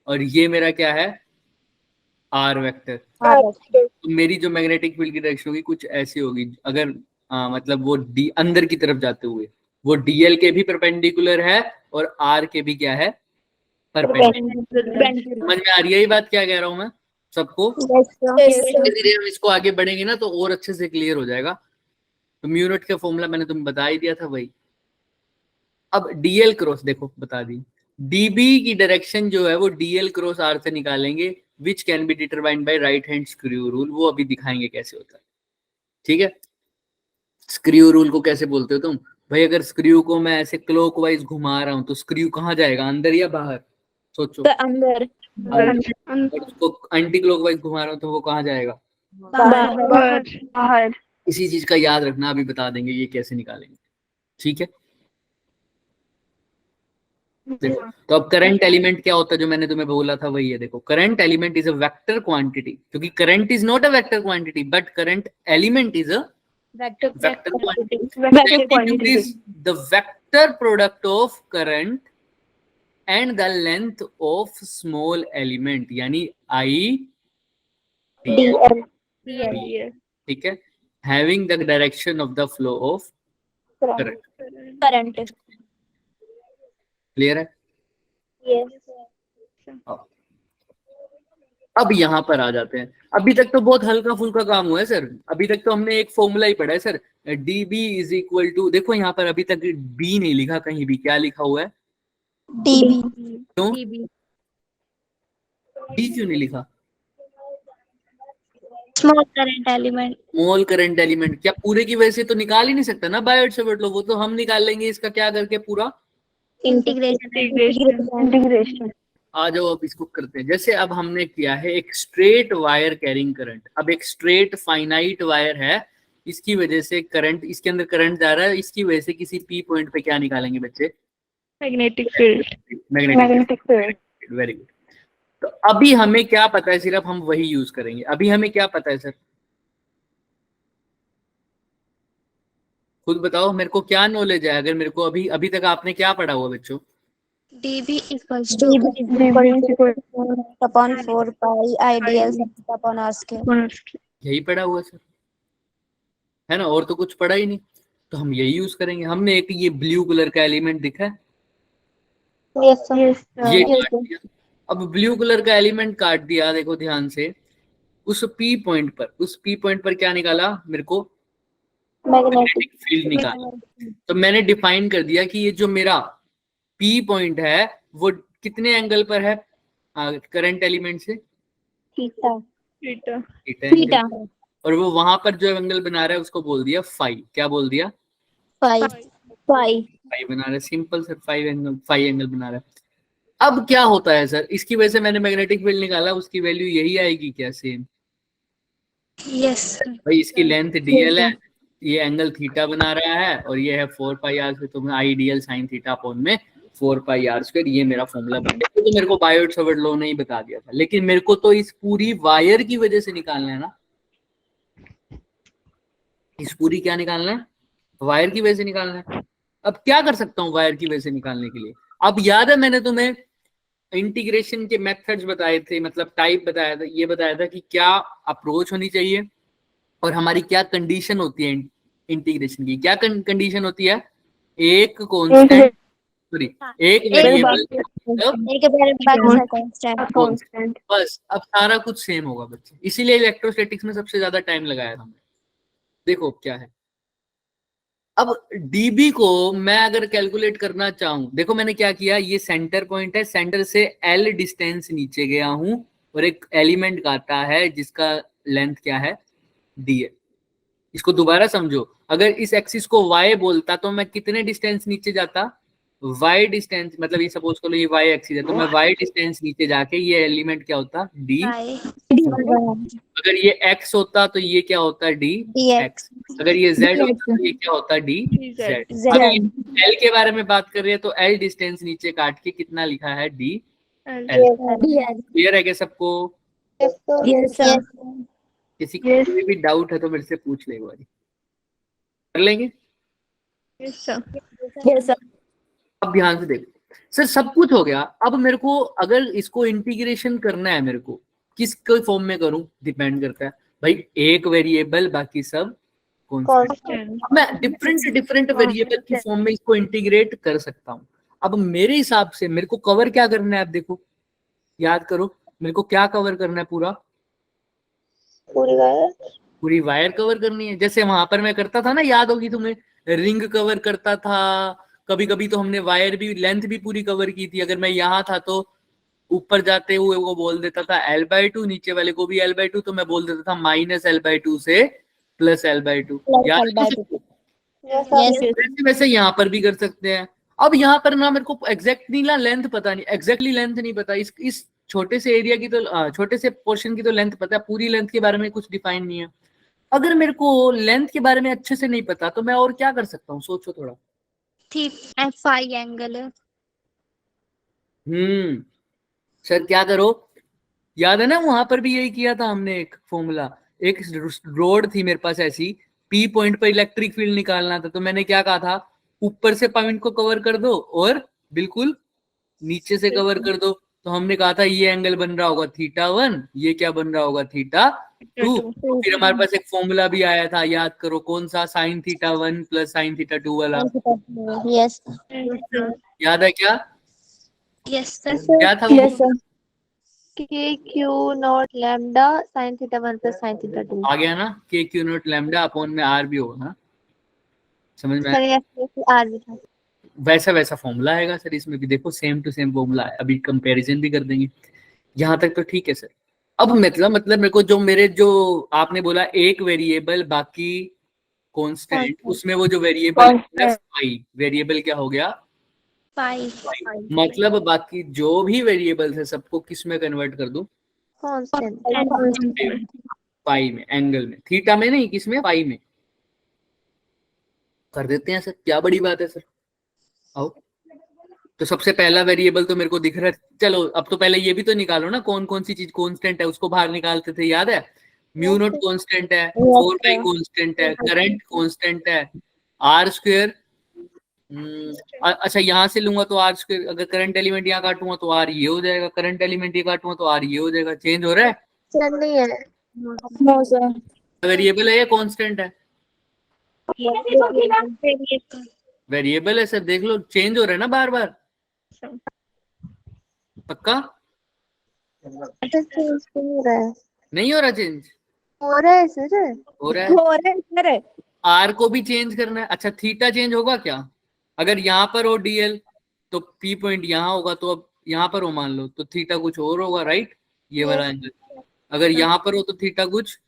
और ये मेरा क्या है, आर वेक्टर। तो मेरी जो मैग्नेटिक फील्ड की डायरेक्शन होगी कुछ ऐसी होगी, अगर मतलब वो डी अंदर की तरफ जाते हुए, वो डीएल के भी परपेंडिकुलर है और आर के भी क्या है, परपेंडिकुलर। समझ में आ रही है ये बात क्या कह रहा हूं मैं सबको? धीरे धीरे हम इसको आगे बढ़ेंगे ना तो और अच्छे से क्लियर हो जाएगा। तो म्यू नॉट का फॉर्मूला मैंने तुम्हें बता ही दिया था वही। अब डीएल क्रॉस देखो बता दी, डीबी की डायरेक्शन जो है वो डीएल क्रॉस आर से निकालेंगे, which can be determined by right hand screw rule. वो अभी दिखाएंगे कैसे होता है, ठीक है। स्क्रू रूल को कैसे बोलते हो तुम भाई? अगर स्क्रू को मैं ऐसे क्लॉकवाइज घुमा रहा हूं तो स्क्रू कहाँ जाएगा, अंदर या बाहर? सोचो। अंदर। और उसको एंटी क्लॉकवाइज घुमा रहा हूं तो वो कहाँ जाएगा, बाहर। इसी चीज का याद रखना, अभी बता देंगे ये कैसे निकालेंगे, ठीक है। देखो तो अब करंट एलिमेंट क्या होता है, जो मैंने तुम्हें बोला था वही है। देखो current element is a vector quantity, क्योंकि current is not a vector quantity but current element is a vector quantity. Is the vector product of current and the length of small element, यानी I d, ठीक है, having the direction of the flow of current. Clear है? अब यहाँ पर आ जाते हैं। अभी तक तो बहुत हल्का फुल्का काम हुआ है सर, अभी तक तो हमने एक फॉर्मूला ही पढ़ा है sir, D B is equal to, देखो यहाँ पर अभी तक बी नहीं लिखा कहीं भी, क्या लिखा हुआ है, डीबी। क्यों डी क्यों नहीं लिखा? Small current element. Small current element क्या पूरे की वजह से तो निकाल ही नहीं सकता ना बायोट से लो, वो तो हम निकाल लेंगे इसका क्या करके पूरा इंटीग्रेशन। आ जाओ अब इसको करते हैं। जैसे अब हमने किया है एक स्ट्रेट वायर कैरिंग करंट, अब एक स्ट्रेट फाइनाइट वायर है, इसकी वजह से करंट, इसके अंदर करंट जा रहा है, इसकी वजह से किसी पी पॉइंट पे क्या निकालेंगे बच्चे, magnetic field. Magnetic field. Very good. तो अभी हमें क्या पता है, सिर्फ हम वही यूज करेंगे। अभी हमें क्या पता है सर, खुद बताओ मेरे को क्या नॉलेज है, अगर मेरे को अभी तक आपने क्या पढ़ा हुआ बच्चों? dB equals to upon 4 pi IDL upon R square. यही पढ़ा हुआ सर, है ना, और तो कुछ पढ़ा ही नहीं, तो हम यही यूज करेंगे। हमने एक ये ब्लू कलर का एलिमेंट दिखा है, ये काट दिया। अब ब्लू कलर का एलिमेंट काट दिया, देखो ध्यान से, उस पी पॉइंट पर क्या निकाला मेरे को, मैग्नेटिक फील्ड निकाला। तो मैंने डिफाइन कर दिया कि ये जो मेरा पी पॉइंट है वो कितने एंगल पर है करंट एलिमेंट से, थीटा। और वो वहां पर जो एंगल बना रहा है उसको बोल दिया फाई। क्या बोल दिया? फाई बना रहा है, सिंपल सर, फाई एंगल बना रहा है। अब क्या होता है सर, इसकी वजह से मैंने मैग्नेटिक फील्ड निकाला, उसकी वैल्यू यही आएगी क्या, सेम? यस भाई इसकी लेंथ डीएल है, ये एंगल थीटा बना रहा है और ये है 4 पाई आर स्क्वायर, तो मैं आई डीएल साइन थीटा अपॉन में 4 पाई आर स्क्वायर, ये मेरा फॉर्मूला बन गया। तो मेरे को बायोट-सावर्ट लॉ ने ही बता दिया था, लेकिन मेरे को तो इस पूरी वायर की वजह से निकालना है ना, इस पूरी क्या निकालना है, वायर की वजह से निकालना है। अब क्या कर सकता हूँ वायर की वजह से निकालने के लिए? अब याद है मैंने तुम्हें इंटीग्रेशन के मेथड्स बताए थे, मतलब टाइप बताया था, ये बताया था कि क्या अप्रोच होनी चाहिए और हमारी क्या कंडीशन होती है इंटीग्रेशन की। क्या कंडीशन होती है? एक कांस्टेंट, सॉरी एक वेरिएबल, बस। अब सारा कुछ सेम होगा बच्चे, इसीलिए इलेक्ट्रोस्टैटिक्स में सबसे ज्यादा टाइम लगाया था हमने। देखो क्या है, अब dB को मैं अगर कैलकुलेट करना चाहूं, देखो मैंने क्या किया, ये सेंटर पॉइंट है, सेंटर से L डिस्टेंस नीचे गया हूं और एक एलिमेंट काटा है जिसका लेंथ क्या है, dl। इसको दोबारा समझो, अगर इस एक्सिस को y बोलता तो मैं कितने डिस्टेंस नीचे जाता, y डिस्टेंस, मतलब ये सपोज करो ये y एक्सिस है, तो मैं y डिस्टेंस नीचे जाके ये एलिमेंट क्या होता, d। अगर ये x होता तो ये क्या होता, dx। अगर ये z होता तो ये क्या होता, dz। अब L के बारे में बात कर रहे हैं तो L डिस्टेंस नीचे काट के कितना लिखा है, d L। Yes, क्लियर है क्या सबको? sir. Yes, sir. किसी को Yes. कोई भी डाउट है तो मेरे से पूछ ले एक बारी, कर लेंगे। Yes, sir. Yes, sir. अब ध्यान से देखो सर, सब कुछ हो गया। अब मेरे को अगर इसको इंटीग्रेशन करना है, मेरे को किस फॉर्म में करूं डिपेंड करता है भाई, एक वेरिएबल बाकी सब कॉन्स्टेंट। Constant. मैं डिफरेंट डिफरेंट वेरिएबल की फॉर्म में इसको इंटीग्रेट कर सकता हूं। अब मेरे हिसाब से मेरे को कवर क्या करना है, आप देखो, याद करो मेरे को क्या कवर करना है, पूरी वायर। पूरी वायर कवर करनी है। जैसे वहां पर मैं करता था ना, याद होगी तुम्हें, रिंग कवर करता था, कभी कभी तो हमने वायर भी लेंथ भी पूरी कवर की थी। अगर मैं यहाँ था तो ऊपर जाते हुए वो बोल देता था L/2, नीचे वाले को भी L/2, तो मैं बोल देता था -L/2 से +L/2। याद है सबको? Yes, sir. वैसे वैसे यहाँ पर भी कर सकते हैं। अब यहाँ पर ना मेरे को एग्जैक्टली ना लेंथ पता नहीं, एग्जैक्टली लेंथ नहीं पता। इस छोटे से एरिया की तो छोटे से पोर्शन की तो लेंथ पता है, पूरी लेंथ के बारे में कुछ डिफाइन नहीं है। अगर मेरे को लेंथ के बारे में अच्छे से नहीं पता तो मैं और क्या कर सकता हूँ, सोचो थोड़ा। FI एंगल है। सर क्या करो, याद है ना वहां पर भी यही किया था हमने, एक फॉर्मूला, एक रोड थी मेरे पास ऐसी, P पॉइंट पर इलेक्ट्रिक फील्ड निकालना था, तो मैंने क्या कहा था, ऊपर से पॉइंट को कवर कर दो और बिल्कुल नीचे से कवर कर दो। तो हमने कहा था ये एंगल बन रहा होगा θ1, ये क्या बन रहा होगा θ2। फिर हमारे पास एक फॉर्मूला भी आया था, याद करो कौन सा, sin θ1 + sin θ2 वाला, Yes. याद है क्या? Yes, sir. क्या था वो? Yes, sir. KQ0 lambda sin θ1 plus sin θ2. आ गया ना, KQ0 लैम्डा अपॉन में R भी होगा ना, समझ में सर आया? ये R भी था। वैसा वैसा फॉर्मूला आएगा सर इसमें भी, देखो सेम टू सेम फॉर्मूला है। अभी कंपैरिजन भी कर देंगे, यहाँ तक तो ठीक है सर। अब मतलब मेरे को जो आपने बोला एक वेरिएबल बाकी कांस्टेंट, उसमें वो जो वेरिएबल फाई, वेरिएबल क्या हो गया, Pi. मतलब बाकी जो भी वेरिएबल्स है सबको किस में कन्वर्ट कर दूं, Constant. पाई में, एंगल में, थीटा में नहीं, किस में, पाई में कर देते हैं सर। क्या बड़ी बात है सर, आओ। तो सबसे पहला वेरिएबल तो मेरे को दिख रहा है। चलो अब तो पहले ये भी तो निकालो ना, कौन कौन सी चीज कांस्टेंट है, उसको बाहर निकालते थे, याद है? μ0 कांस्टेंट है, 4π कांस्टेंट है, करंट कांस्टेंट है, R²। अच्छा यहाँ से लूंगा तो R², अगर करंट एलिमेंट यहाँ काटूंगा तो R ये हो जाएगा, करंट एलिमेंट ये काटूंगा तो R ये हो जाएगा। चेंज हो रहा है? सर नहीं है। No sir. वेरिएबल है या कांस्टेंट है? वेरिएबल है सर, देख लो चेंज हो रहा है ना बार बार, पक्का? चेंज हो रहा है। नहीं हो रहा चेंज? हो रहा है सर। हो रहा है। हो रहा है सर। आर को भी चेंज करना है। अच्छा थीटा चेंज होगा क्या? अगर यहाँ पर हो डीएल तो पी पॉइंट यहाँ होगा, तो अब यहाँ पर हो मान लो तो थीटा कुछ और होगा, राइट? ये वाला एंगल। अगर यहाँ पर हो तो थीटा कुछ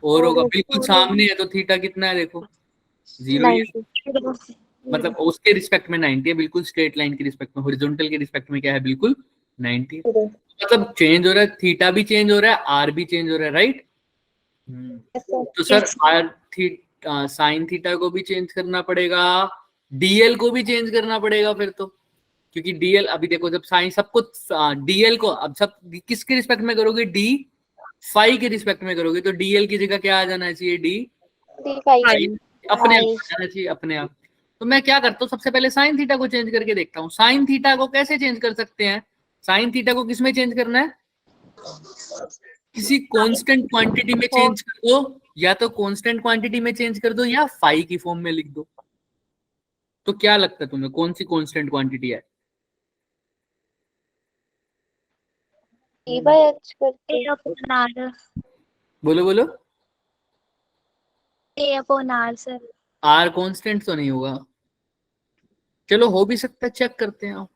और होगा, बिल्कुल सामने है तो थीटा कितना है देखो, 0 ही है। मतलब उसके रिस्पेक्ट में 90 है, बिल्कुल स्ट्रेट लाइन के रिस्पेक्ट में, हॉरिजॉन्टल के रिस्पेक्ट में क्या है, बिल्कुल 90। मतलब चेंज हो रहा है, थीटा भी चेंज हो रहा है, आर भी चेंज हो रहा है, राइट? तो सर आर साइन थीटा को भी चेंज करना पड़ेगा, डीएल को भी चेंज करना पड़ेगा फिर तो, क्योंकि डीएल अभी देखो जब साइन सबको, डीएल को अब सब किसके रिस्पेक्ट में करोगे, डी फाई के रिस्पेक्ट में करोगे, तो डीएल की जगह क्या आ जाना चाहिए, डी अपने आप आ जाना चाहिए, अपने आप। तो मैं क्या करता हूँ, सबसे पहले साइन थीटा को चेंज करके देखता हूँ। साइन थीटा को कैसे चेंज कर सकते हैं? साइन थीटा को किसमें चेंज करना है, किसी कांस्टेंट क्वांटिटी में चेंज कर दो, या तो कांस्टेंट क्वांटिटी में चेंज कर दो या फाई की फॉर्म में लिख दो। तो क्या लगता है तुम्हें कौन सी कांस्टेंट क्वांटिटी है? बोलो बोलो। A/R sir. आर कांस्टेंट तो नहीं होगा, चलो हो भी सकता है, चेक करते हैं।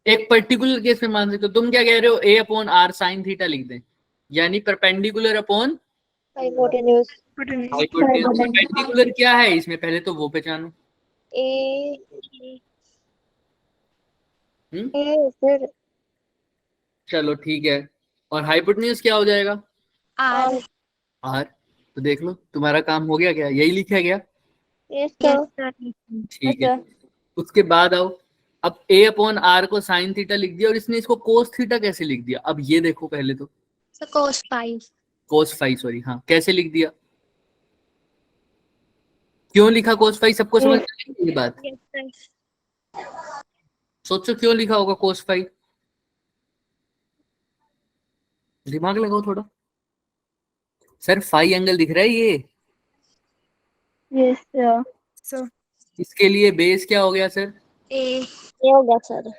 एक पर्टिकुलर केस में मान सकते हो, तुम क्या कह रहे हो, A/R साइन थीटा लिख दें, यानी परपेंडिकुलर अपॉन हाइपोटेन्यूज। परपेंडिकुलर क्या है इसमें, पहले तो वो पहचानो। सर चलो ठीक है, और हाइपोटेन्यूज क्या हो जाएगा, R। आर। तो देख लो तुम्हारा काम हो गया, क्या यही लिखा गया? Yes sir. ठीक है, उसके बाद आओ, अब a अपॉन r को साइन थीटा लिख दिया और इसने इसको कोस थीटा कैसे लिख दिया? अब ये देखो पहले तो sir cos phi. Cos phi, sorry हाँ, कैसे लिख दिया? क्यों लिखा कोस फाई? सबको समझ में आई ये बात? Yes sir. सोचो क्यों लिखा होगा कोस फाई? दिमाग लगाओ थोड़ा। सर फाई एंगल दिख रहा है ये, यस सर। सर इसके लिए बेस क्या हो गया सर? ए ये हो गया सर।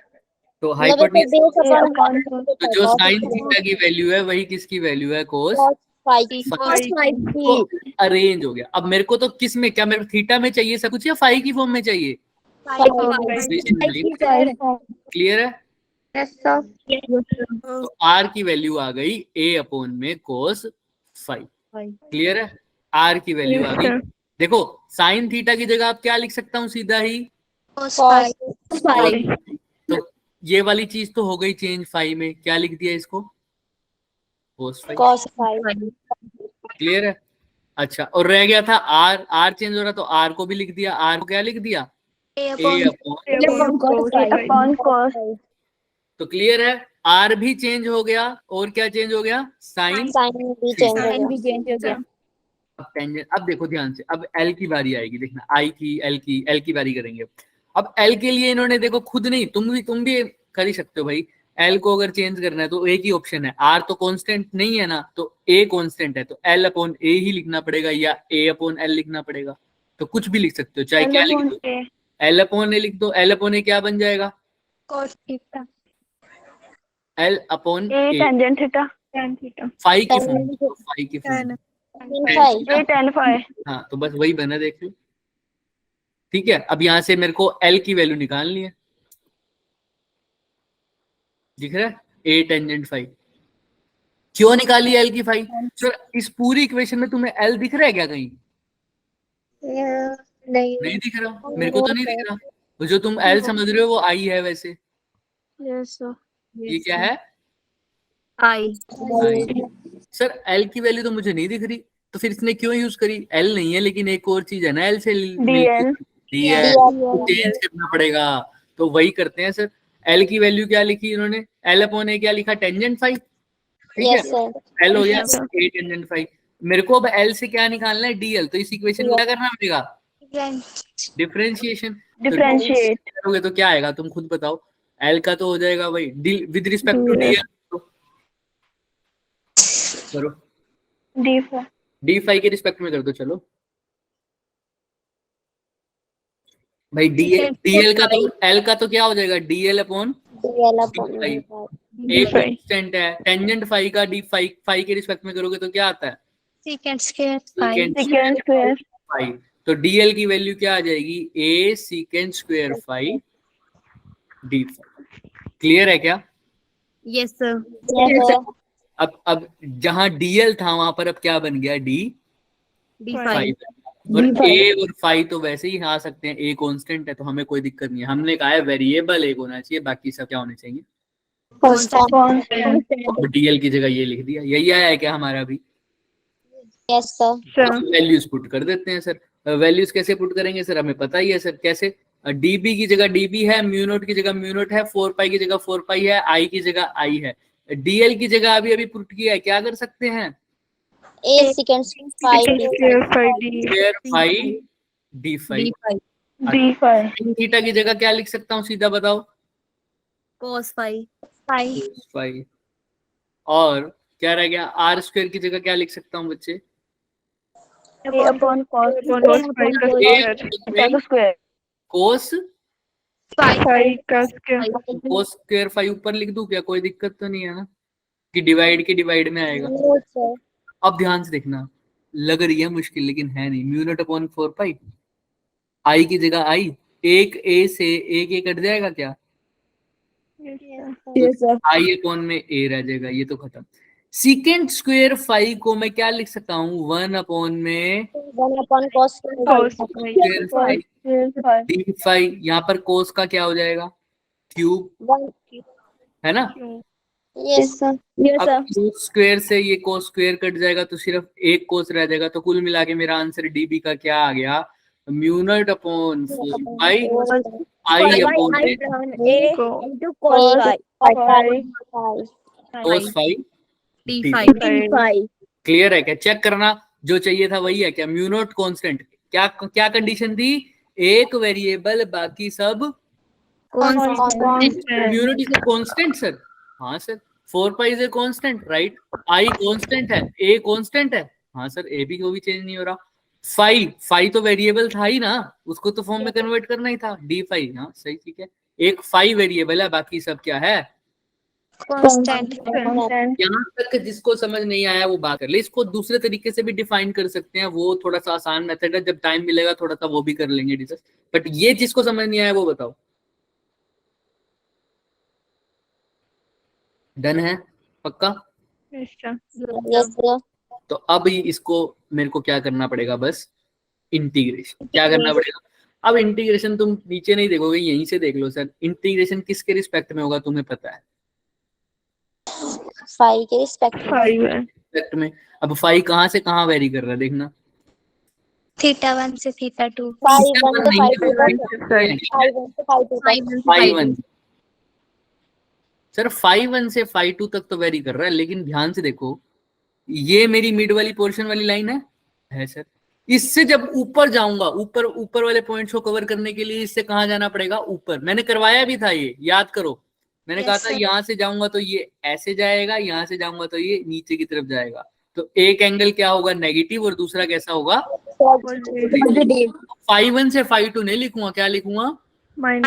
तो मतलब हाइपोटेन्यूज, बेस अपॉन तो जो साइन थीटा की वैल्यू है वही किसकी वैल्यू है? Cos phi. cos फाई तो अरेंज हो गया। अब मेरे को तो किस में, क्या मेरे को थीटा में चाहिए सब कुछ या फाई की फॉर्म में चाहिए? क्लियर है? Yes sir. तो आर की वैल्यू आ गई a अपॉन में कोस फाई। क्लियर है? आर की वैल्यू आ गई। देखो साइन थीटा की जगह आप क्या लिख सकता हूँ सीधा ही? cos phi. तो ये वाली चीज तो हो गई चेंज फाई में, क्या लिख दिया इसको? Cos phi. cos phi. Clear है? अच्छा, और रह गया था आर, आर चेंज हो रहा तो आर को भी लिख दिया। आर को क्या लिख दिया? ए a अपॉन। Upon cos। तो क्लियर है? आर भी चेंज हो गया और क्या चेंज हो गया? साइन। साइन भी चेंज हो गया। अब टेंजेंट, अब देखो ध्यान से, अब एल की बारी आएगी, देखना आई की, एल की बारी करेंगे। अब एल के लिए इन्होंने देखो खुद नहीं, तुम भी कर ही सकते हो भाई। एल को अगर चेंज करना है तो एक ही ऑप्शन है, आर तो कांस्टेंट नहीं है ना, तो ए कांस्टेंट है तो एल अपॉन ए ही लिखना पड़ेगा या ए अपॉन एल लिखना पड़ेगा। तो कुछ भी लिख सकते हो, चाहे क्या लिख दो, एल अपॉन ए लिख दो। एल अपॉन ए क्या बन जाएगा? cos theta. L upon A tangent theta. Phi की फॉर्म, फाई की फॉर्म। tan phi. हाँ तो बस वही बना, देख लो। ठीक है, अब यहां से मेरे को एल की वैल्यू निकालनी है। दिख रहा है? ए टेंजेंट फाई। क्यों निकाली एल की फाई? सर इस पूरी इक्वेशन में तुम्हें एल दिख रहा है क्या कहीं? नहीं दिख रहा, मेरे को तो नहीं दिख रहा। तो जो तुम एल समझ रहे हो वो आई है वैसे। Yes sir. ये क्या है? आई। सर एल की वैल्यू तो मुझे नहीं दिख रही, तो फिर इसने क्यों यूज करी? एल नहीं है लेकिन एक और चीज है ना एल से DL। डीएल चेंज करना पड़ेगा, तो वही करते हैं सर। एल की वैल्यू क्या लिखी इन्होंने? एल अपॉन ए क्या लिखा? Tangent phi. ठीक है, एल हो गया ए टेंजेंट फाई। मेरे को अब एल से क्या निकालना है? डीएल। तो इस इक्वेशन को क्या करना पड़ेगा? डिफरेंशिएशन। डिफरेंशिएट करोगे तो क्या आएगा तुम खुद बताओ? एल का तो हो जाएगा भाई विद रिस्पेक्ट टू डीएल। करो डी फाई के रिस्पेक्ट में कर दो। चलो भाई डीएल का तो, एल का तो क्या हो जाएगा? डीएल अपॉन एक कांस्टेंट है। टेंजेंट फाई का डी फाई के रिस्पेक्ट में करोगे तो क्या आता है? secant square phi. Secant square phi. तो डीएल की वैल्यू क्या आ जाएगी? A secant square phi d phi. Clear है क्या? Yes sir. अब जहां डीएल था वहां पर अब क्या बन गया? D D phi. फाई। और ए और फाई तो वैसे ही आ सकते हैं, ए कांस्टेंट है तो हमें कोई दिक्कत नहीं है। हमने कहा है वेरिएबल एक होना चाहिए, बाकी सब क्या होने चाहिए? अब डीएल की जगह ये लिख दिया। यही आया है क्या हमारा भी? Yes sir. वैल्यूज पुट कर देते हैं सर। वैल्यूज कैसे पुट करेंगे सर? हमें पता ही है सर कैसे। डीबी की जगह डीबी है, म्यू नोट की जगह म्यू नोट है, 4 पाई की जगह 4 पाई है, आई की जगह आई है। डीएल की जगह अभी पुट किया है, क्या कर सकते हैं? A secant square phi d phi. Theta की जगह क्या लिख सकता हूँ सीधा बताओ? cos phi. फाई। फाई। और क्या रह गया? आर स्क्वायर की जगह क्या लिख सकता हूँ बच्चे? Upon cos square cos phi cos square phi ऊपर लिख दूं क्या? कोई दिक्कत तो नहीं है ना कि डिवाइड के डिवाइड में आएगा? अब ध्यान से देखना, लग रही है मुश्किल लेकिन है नहीं। म्यू नॉट अपॉन 4 पाई, आई की जगह आई, एक ए से एक ए कट जाएगा क्या? आई अपॉन में ए रह जाएगा, ये तो खत्म। सीकेंड स्क्वायर फाई को मैं क्या लिख सकता हूँ? 1 अपॉन में स्क्वायर फाई डी फाई। यहाँ पर कोस का क्या हो जाएगा? क्यूब, है ना? Yes sir. अब स्क्वायर से ये कोस स्क्वायर कट जाएगा तो सिर्फ एक कोस रह जाएगा। तो कुल मिला के मेरा आंसर डीबी का क्या आ गया? Mu naught upon 4 pi I upon A into cos phi. cos phi D5 clear है क्या? चेक करना, जो चाहिए था वही है क्या? म्यू नॉट कांस्टेंट, क्या क्या कंडीशन थी? एक वेरिएबल बाकी सब mu not is a constant sir. हाँ sir, 4 pi is a constant right, I constant है, ए कांस्टेंट है। हाँ सर, ए भी कोई चेंज नहीं हो रहा। फाई तो वेरिएबल था ही ना, उसको तो फॉर्म में कन्वर्ट करना ही था, डी फाई। हाँ सही, ठीक है। एक फाई वेरिएबल है, बाकी सब क्या है? कांस्टेंट। यहाँ तक जिसको समझ नहीं आया वो बात कर ले। इसको दूसरे तरीके से भी डिफाइन कर सकते हैं, वो थोड़ा सा आसान मेथड है, जब टाइम मिलेगा थोड़ा सा वो भी कर लेंगे डिस्कस। बट ये जिसको समझ नहीं आया वो बताओ। डन है? पक्का? Yes sir. तो अब इसको मेरे को क्या करना पड़ेगा? बस इंटीग्रेशन। क्या करना पड़ेगा? अब इंटीग्रेशन तुम नीचे नहीं देखोगे, यहीं से देख लो सर। इंटीग्रेशन किसके रिस्पेक्ट में होगा तुम्हें पता है? फाई के रिस्पेक्ट में। अब फाई कहाँ से कहाँ वेरी कर रहा है देखना। θ1 से θ2 फाई 1 से फाई 2 तक। फाई 1 से फाई 2 तक। फाई 1 सर, फाई 1 से फाई 2 तक तो वेरी कर रहा है, लेकिन ध्यान से देखो, ये मेरी मिड वाली पोर्शन वाली लाइन है सर। इससे जब ऊपर जाऊंगा, ऊपर वाले पॉइंट्स को कवर करने के लिए इससे कहाँ जाना पड़ेगा? ऊपर। मैंने करवाया भी था, ये याद करो। मैंने कहा था यहाँ से जाऊंगा तो ये ऐसे जाएगा, यहाँ से जाऊंगा तो ये नीचे की तरफ जाएगा। तो एक एंगल क्या होगा? नेगेटिव, और दूसरा कैसा होगा? फाई 1 से फाई 2 नहीं लिखूंगा, क्या लिखूंगा? फाई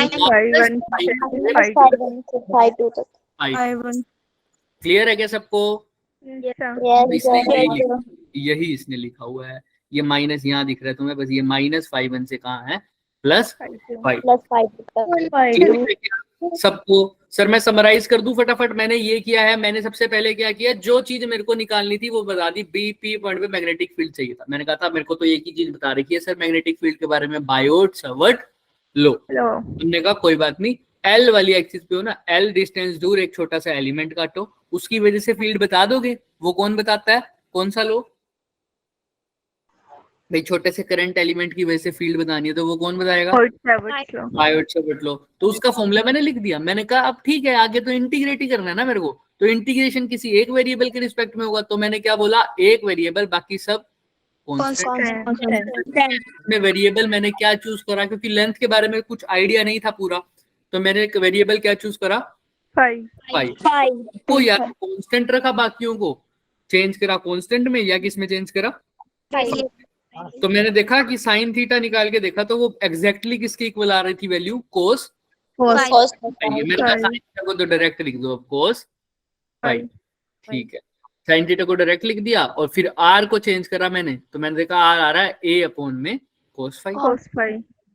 2 तक। क्लियर है क्या सबको? यस यही इसने लिखा हुआ है। ये माइनस यहाँ दिख रहा है तुम्हें, बस ये माइनस फाई 1 से कहाँ है? Plus five. प्लस फाई 2 तक। सबको सर मैं समराइज कर दूं फटाफट। मैंने ये किया है, मैंने सबसे पहले क्या किया, जो चीज मेरे को निकालनी थी वो बता दी। बी पी पॉइंट पे मैग्नेटिक फील्ड चाहिए था। मैंने कहा था मेरे को तो एक ही चीज बता रखी है सर मैग्नेटिक फील्ड के बारे में, बायोट सावर्ट लो। हमने कहा कोई बात नहीं, एल वाली एक्सिस पे हो ना, एल डिस्टेंस दूर एक छोटा सा एलिमेंट काटो, उसकी वजह से फील्ड बता दोगे। वो कौन बताता है? कौन सा लो भाई? छोटे से करंट एलिमेंट की वजह से फील्ड बतानी है तो वो कौन बताएगा? बायोट सावर्ट लो। तो उसका फॉर्मूला मैंने लिख दिया। मैंने कहा अब ठीक है, आगे तो इंटीग्रेट ही करना है ना मेरे को। तो इंटीग्रेशन किसी एक वेरिएबल के रिस्पेक्ट में होगा। तो मैंने क्या बोला? एक वेरिएबल बाकी सब कांस्टेंट। वेरिएबल मैंने क्या चूज करा? क्योंकि लेंथ के बारे में कुछ आइडिया नहीं था पूरा, तो मैंने एक वेरिएबल क्या चूज करा? फाई। तो यार कांस्टेंट रखा, बाकियों को चेंज करा कांस्टेंट में, या किस में चेंज करा? तो मैंने देखा कि साइन थीटा निकाल के देखा तो वो एग्जैक्टली किसके इक्वल आ रही थी वैल्यू? कोस। मैंने कहा साइन थीटा को तो डायरेक्ट लिख दो, कोस फाई। ठीक है, साइन थीटा को डायरेक्ट लिख दिया, और फिर आर को चेंज करा मैंने। तो मैंने देखा आर आ रहा है ए अपॉन में कोस फाई।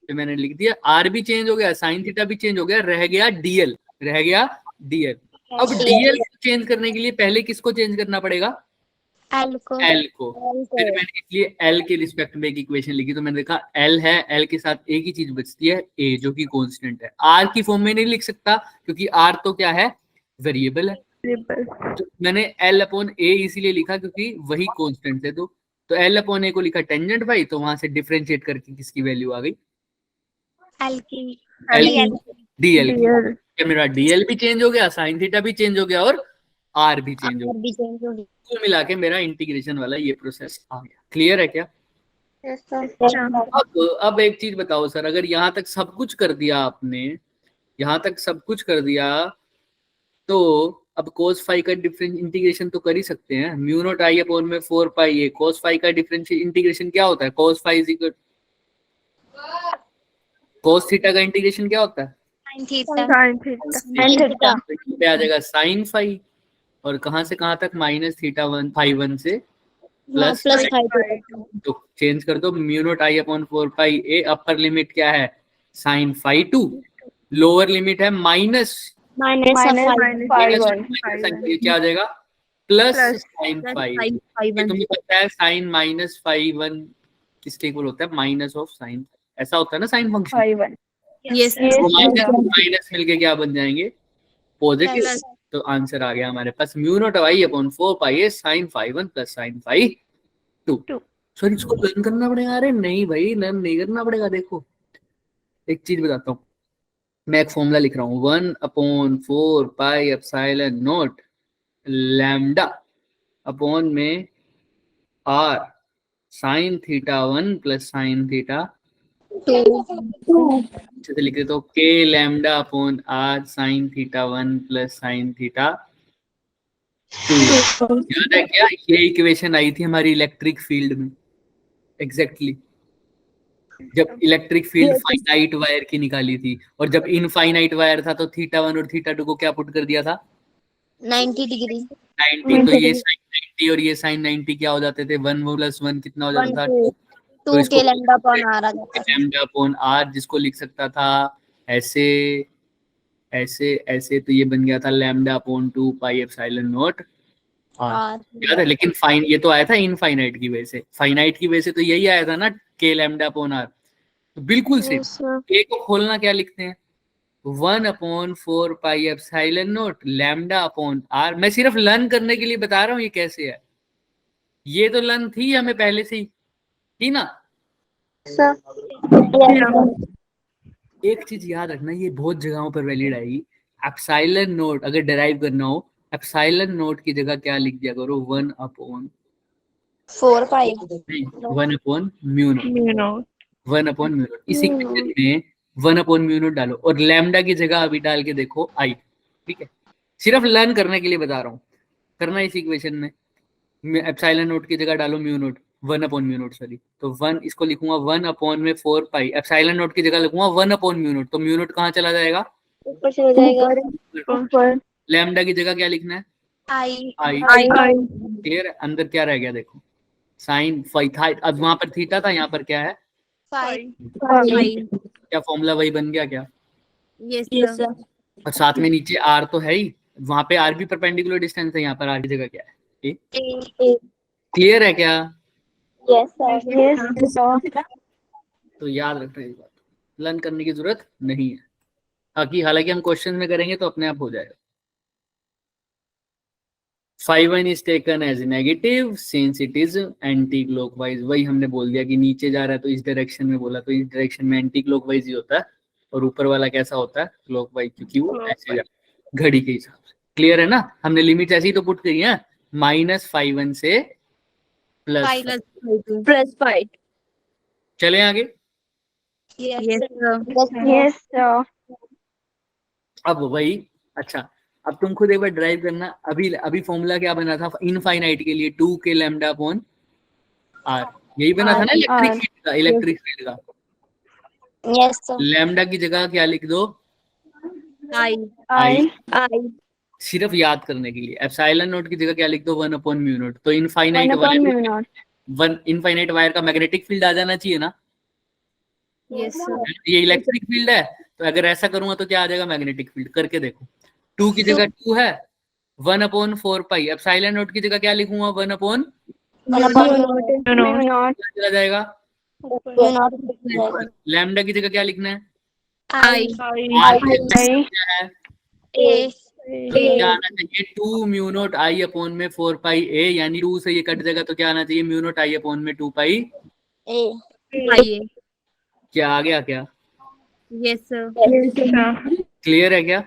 तो मैंने लिख दिया, आर भी चेंज हो गया, साइन थीटा भी चेंज हो गया, रह गया डीएल। अब डीएल को चेंज करने के लिए पहले किसको चेंज करना पड़ेगा? एल को। फिर मैंने इसलिए एल के रिस्पेक्ट में एक इक्वेशन लिखी। तो मैंने देखा एल है, एल के साथ एक ही चीज बचती है, ए, जो कि कांस्टेंट है। आर की फॉर्म में नहीं लिख सकता क्योंकि आर तो क्या है? वेरिएबल है। तो मैंने एल अपॉन ए इसीलिए लिखा क्योंकि वही कांस्टेंट है। तो एल अपॉन ए को लिखा टेंजेंट बाई, तो वहां से डिफरेंशिएट करके किसकी वैल्यू आ गई? डीएल की। मेरा डीएल भी चेंज हो गया, साइन थीटा भी चेंज हो गया, और आर भी चेंज हो गया। कुल मिला के मेरा इंटीग्रेशन वाला ये प्रोसेस आ गया। क्लियर है क्या? अब एक चीज बताओ सर, अगर यहाँ तक सब कुछ कर दिया आपने, यहाँ तक सब कुछ कर दिया, तो अब cos फाई का डिफरेंस इंटीग्रेशन तो कर ही सकते हैं। म्यू नॉट आई अपॉन में 4 पाई ए। cos फाई का डिफरेंस इंटीग्रेशन क्या होता है? cos phi is equal cos theta का इंटीग्रेशन क्या होता है? पे आ जाएगा साइन फाई, और कहां से कहां तक? माइनस थीटा 1 फाई 1 से प्लस फाई। तो चेंज कर दो, mu not I upon 4 pi A. Upper limit क्या है? Sine phi 2। लोअर लिमिट है माइनस क्या आ जाएगा? Plus sine phi. तुम्हें पता है साइन माइनस फाई 1 किसके इक्वल होता है? Minus of sine. ऐसा होता है ना साइन फंक्शन। माइनस मिलके क्या बन जाएंगे? पॉजिटिव। तो आंसर आ गया हमारे पास, mu not I upon 4 pi a sine phi 1 plus sine phi 2। Sir इसको लर्न करना पड़ेगा? अरे नहीं भाई, लर्न नहीं करना पड़ेगा। देखो एक चीज बताता हूँ, मैं एक फॉर्मूला लिख रहा हूँ 1/4 pi epsilon not lambda upon में r sin θ1 प्लस sin θ 2 अच्छे से लिख देते हो k lambda upon r sin θ1 plus sin θ 2। याद है क्या ये इक्वेशन आई थी हमारी इलेक्ट्रिक फील्ड में एग्जैक्टली जब इलेक्ट्रिक फील्ड फाइनाइट वायर की निकाली थी, और जब इनफाइनाइट वायर था तो θ1 और θ2 को क्या पुट कर दिया था 90 डिग्री 90। तो ये sin 90 और ये sin 90 क्या हो जाते थे 1 + 1 कितना हो जाता था 2। तो 2 इसको के लैम्डा अपॉन आर आ जाता था। लैम्डा अपॉन r जिसको लिख सकता था ऐसे ऐसे ऐसे, तो ये बन गया था lambda upon 2 pi epsilon naught r। R याद है, लेकिन फाइन ये तो आया था इनफाइनाइट की वजह से, फाइनाइट की वजह से तो यही आया था ना k लैम्डा अपॉन r। तो बिल्कुल सेम। k को खोलना क्या लिखते हैं 1/4 pi epsilon not lambda upon r। मैं सिर्फ लर्न करने के लिए बता रहा हूँ ये कैसे है, ये तो लर्न थी हमें पहले से ही थी ना। एक चीज याद रखना, ये बहुत जगहों पर वैलिड आएगी। एप्सिलॉन नोट अगर डिराइव करना हो, एप्सिलॉन नोट की जगह क्या लिख दिया करो 4 पाई 1/μ0 1/μ0। इसी क्वेश्चन में 1/μ0 डालो और लैम्डा की जगह अभी डाल के देखो आई। ठीक है, सिर्फ लर्न करने के लिए बता रहा हूँ, करना इसी इक्वेशन में एप्सिलॉन नोट की जगह डालो म्यू नोट 1/μ0 सॉरी, तो 1 इसको लिखूंगा 1/4 पाई एप्सिलॉन नोट की जगह लिखूंगा 1/μ0। तो म्यू नोट कहाँ चला जाएगा ऊपर चला जाएगा ऊपर। लैम्डा की जगह क्या लिखना है आई आई। क्लियर है, अंदर क्या रह गया देखो साइन फाई था, अब वहां पर थीटा था, यहाँ पर क्या है 5 क्या फॉर्मूला वही बन गया क्या। यस सर और साथ में नीचे आर तो है ही, वहां पे आर भी परपेंडिकुलर डिस्टेंस है, यहाँ पर आर की जगह क्या है ए। क्लियर है क्या। Yes sir. तो याद रखना इस बात, लर्न करने की जरूरत नहीं है। हालांकि हम क्वेश्चन में करेंगे तो अपने आप हो जाएगा। 5 is taken as negative since it is anti clockwise। वही हमने बोल दिया कि नीचे जा रहा है तो इस डायरेक्शन में बोला, तो इस डायरेक्शन में एंटी क्लॉकवाइज ही होता है, और ऊपर वाला कैसा होता है क्लॉकवाइज, क्योंकि वो ऐसे जा घड़ी के हिसाब से। क्लियर है ना, हमने लिमिट ऐसी ही तो पुट करी है -5 से +5। चले आगे। Yes sir. अब वही अच्छा, अब तुम खुद एक बार ड्राइव करना। अभी फॉर्मूला क्या बना था इनफाइनाइट के लिए 2 k लैम्डा अपॉन r, यही बना था ना इलेक्ट्रिक फील्ड का। Yes sir. लैम्डा की जगह क्या लिख दो आई। सिर्फ याद करने के लिए। एप्सिलॉन नोट की जगह क्या लिख दो 1/μ0। तो इनफाइनाइट वायर का मैग्नेटिक फील्ड आ जाना चाहिए ना। यस सर ये इलेक्ट्रिक फील्ड है, तो अगर ऐसा करूंगा तो क्या आ जाएगा मैग्नेटिक फील्ड। करके देखो 2 की जगह 2 है 1/4 पाई एप्सिलॉन नोट की जगह क्या लिखूंगा 1/μ0 चला जाएगा। लैम्डा की जगह क्या लिखना है आई क्या है ए क्या आना चाहिए 2μ0 I अपॉन में 4 पाई a, यानी 2 से ये कट जाएगा तो क्या आना चाहिए μ0 I अपॉन में 2 पाई आई क्या आ गया क्या। यस सर क्लियर है क्या।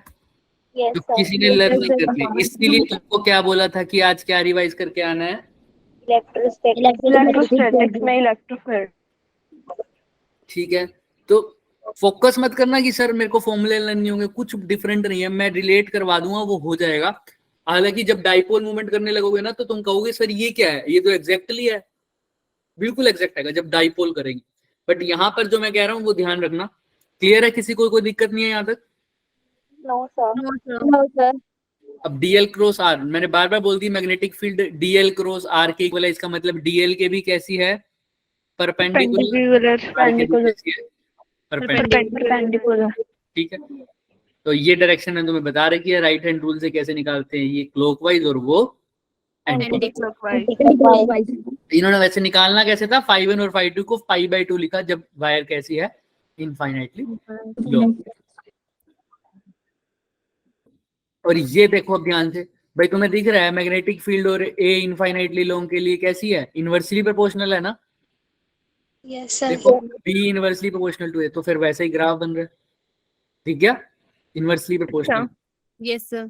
यस तो किसी ने लर्न नहीं करनी, इसलिए तुमको क्या बोला था कि आज क्या रिवाइज करके आना है इलेक्ट्रोस्टैटिक्स में इलेक्ट्रोफील्ड। ठीक है, तो फोकस मत करना कि सर मेरे को फॉर्मूले लर्न नहीं होंगे, कुछ डिफरेंट नहीं है, मैं रिलेट करवा दूंगा वो हो जाएगा। हालांकि जब डाइपोल मूवमेंट करने लगोगे ना तो तुम कहोगे सर ये क्या है, ये तो एग्जैक्टली है, बिल्कुल एग्जैक्ट है जब डाइपोल करेंगे। बट यहाँ पर जो मैं कह रहा हूँ वो ध्यान रखना। क्लियर है, किसी को कोई दिक्कत नहीं है यहाँ तक। No sir. अब डीएल क्रॉस आर मैंने बार बार बोल दी, magnetic field d l cross r के इक्वल है, इसका मतलब डीएल के भी कैसी है परपेंडिकुलर। ठीक है, तो ये डायरेक्शन मैंने तुम्हें बता रखी है, राइट हैंड रूल से कैसे निकालते हैं, ये क्लॉकवाइज और वो एंटी क्लॉकवाइज। इन्होंने वैसे निकालना कैसे था 5 और 5 को 5/2 लिखा जब वायर कैसी है इनफाइनाइटली लॉन्ग। और ये देखो अब ध्यान से भाई, तुम्हें दिख रहा है मैग्नेटिक फील्ड और ए इनफाइनाइटली लॉन्ग के लिए कैसी है, इनवर्सली प्रोपोर्शनल है ना। यस सर देखो बी इनवर्सली प्रोपोर्शनल टू ए, तो फिर वैसे ही ग्राफ बन रहा है। ठीक है, इनवर्सली प्रोपोर्शनल। Yes sir.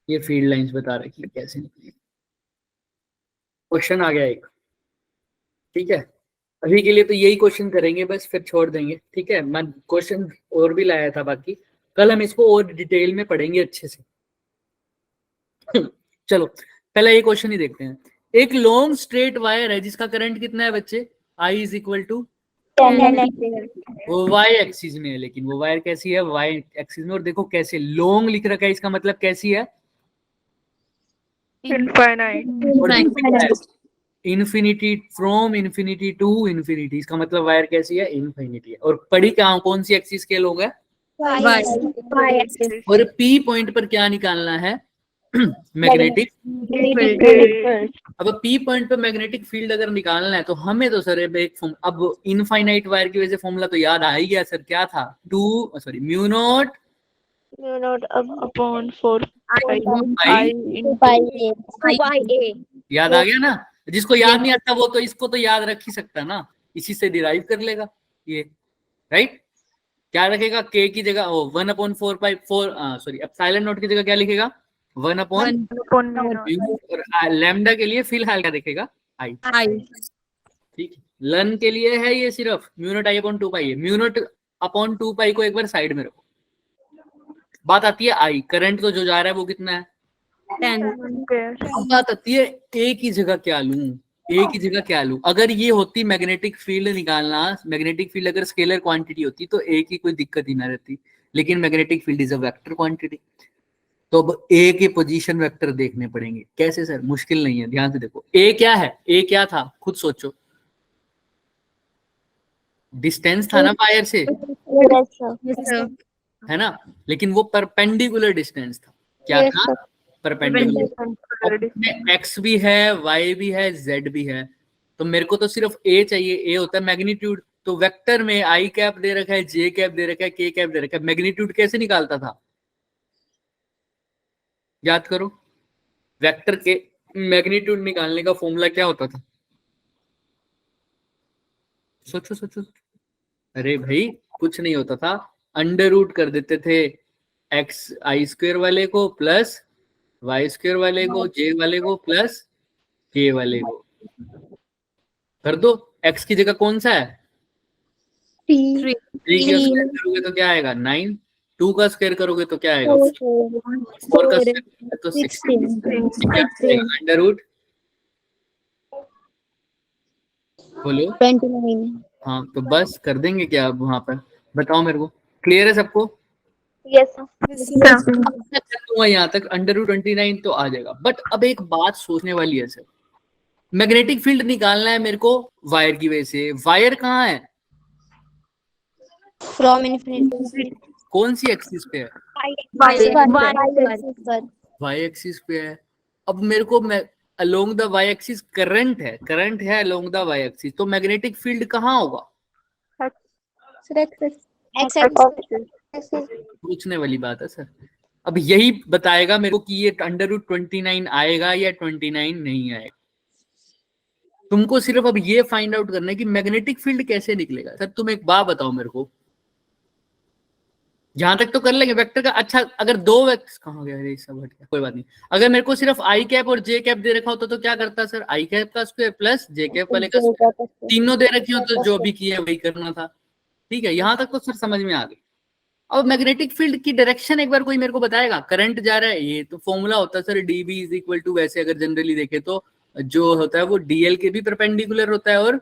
ये फील्ड लाइंस बता रखी है कैसे निकली। क्वेश्चन आ गया एक, ठीक है। अभी के लिए तो यही क्वेश्चन करेंगे बस, फिर छोड़ देंगे, ठीक है। मैं क्वेश्चन और भी लाया था, बाकी कल हम इसको और डिटेल में पढ़ेंगे अच्छे से। चलो पहले ये क्वेश्चन ही देखते हैं। एक लॉन्ग स्ट्रेट वायर है जिसका करंट कितना है बच्चे, I इज इक्वल टू, वो वाई एक्सिस में है, लेकिन वो वायर कैसी है, वाई एक्सिस में। और देखो कैसे लॉन्ग लिख रखा है, इसका मतलब कैसी है, infinite. Infinity, from infinity to infinity, इसका मतलब वायर कैसी है, इन्फिनिटी है। और पड़ी कहाँ, कौन सी एक्सिस के लोग है, और पी पॉइंट पर क्या निकालना है, मैग्नेटिक। अब पी पॉइंट पर मैग्नेटिक फील्ड अगर निकालना है तो हमें तो सर एक अब इनफाइनाइट वायर की वजह से फॉर्मूला तो याद आ ही गया सर, क्या था, म्यू नॉट अपॉन 4 याद आ गया ना। जिसको याद नहीं आता वो तो इसको तो याद रख ही सकता ना, इसी से डिराइव कर लेगा ये, राइट। क्या रखेगा, के की जगह 1/4 एप्सिलॉन नॉट की जगह क्या लिखेगा, 1/, और लैम्डा के लिए फिलहाल क्या देखेगा, आई। ठीक है, लन के लिए है ये सिर्फ म्यू नॉट I/2 है। म्यू नॉट अपॉन 2 को एक बार साइड में रखो। बात आती है आई, करंट तो जो जा रहा है वो कितना है, 10। अब बात आती है ए की जगह क्या लूं, ए की जगह क्या लूं। अगर ये होती मैग्नेटिक फील्ड निकालना, मैग्नेटिक फील्ड अगर स्केलर क्वांटिटी होती तो ए की कोई दिक्कत ही ना रहती, लेकिन magnetic field is a vector quantity. तो अब ए के पोजीशन वेक्टर देखने पड़ेंगे। कैसे सर, मुश्किल नहीं है, ध्यान से देखो। ए क्या है, ए क्या था, खुद सोचो, डिस्टेंस था ना वायर से, है ना, लेकिन वो परपेंडिकुलर डिस्टेंस था। क्या था, परपेंडिकुलर। एक्स भी है, वाई भी है, जेड भी है, तो मेरे को तो सिर्फ ए चाहिए। ए होता है मैग्नीट्यूड। तो वेक्टर में आई कैप दे रखा है, जे कैप दे रखा है, के कैप दे रखा है। मैग्नीट्यूड कैसे निकालता था, याद करो। वेक्टर के मैग्नीट्यूड निकालने का फॉर्मूला क्या होता था, सोचो सोचो। अरे भाई कुछ नहीं होता था, अंडर रूट कर देते थे एक्स आई स्क्वायर वाले को प्लस वाई स्क्वायर वाले को, जे वाले को प्लस के वाले को कर दो। एक्स की जगह कौन सा है, 3 का स्क्वायर करोगे तो क्या आएगा 9, 2 का स्क्वायर करोगे तो क्या आएगा 4 का स्क्वायर तो 16 अंडर रूट, बोलो 29। हाँ। तो बस कर देंगे क्या अब वहां पर, बताओ मेरे को, क्लियर है सबको। यस यहाँ तक अंडर रूट 29 तो आ जाएगा। बट अब एक बात सोचने वाली है सर, मैग्नेटिक फील्ड निकालना है मेरे को वायर की वजह से। वायर कहाँ है, फ्रॉम इन्फिनिटी, कौन सी एक्सिस पे है, वाई एक्सिस पे है। अब मेरे को along the Y axis current है अलोंग द वाई एक्सिस, तो मैग्नेटिक फील्ड कहाँ होगा, पूछने वाली बात है सर। अब यही बताएगा मेरे को कि ये अंडर रूट 29 आएगा या 29 नहीं आएगा। तुमको सिर्फ अब ये फाइंड आउट करना है कि मैग्नेटिक फील्ड कैसे निकलेगा। सर तुम एक बात बताओ मेरे को, यहां तक तो कर लेंगे वेक्टर का। अच्छा अगर दो वेक्टर, कहाँ गया ये सब, हट गया, कोई बात नहीं। अगर मेरे को सिर्फ आई कैप और जे कैप दे रखा होता तो क्या करता सर, आई कैप का स्क्वायर प्लस जे कैप वाले का स्क्वायर, तीनों दे रखी हो तो जो भी किया वही करना था। ठीक है, यहां तक तो सर समझ में आ गई। अब मैग्नेटिक फील्ड की डायरेक्शन एक बार कोई मेरे को बताएगा, करंट जा रहा है, ये तो फॉर्मूला होता है sir DB is equal to, वैसे अगर जनरली देखे तो जो होता है वो डीएल के भी परपेंडिकुलर होता है और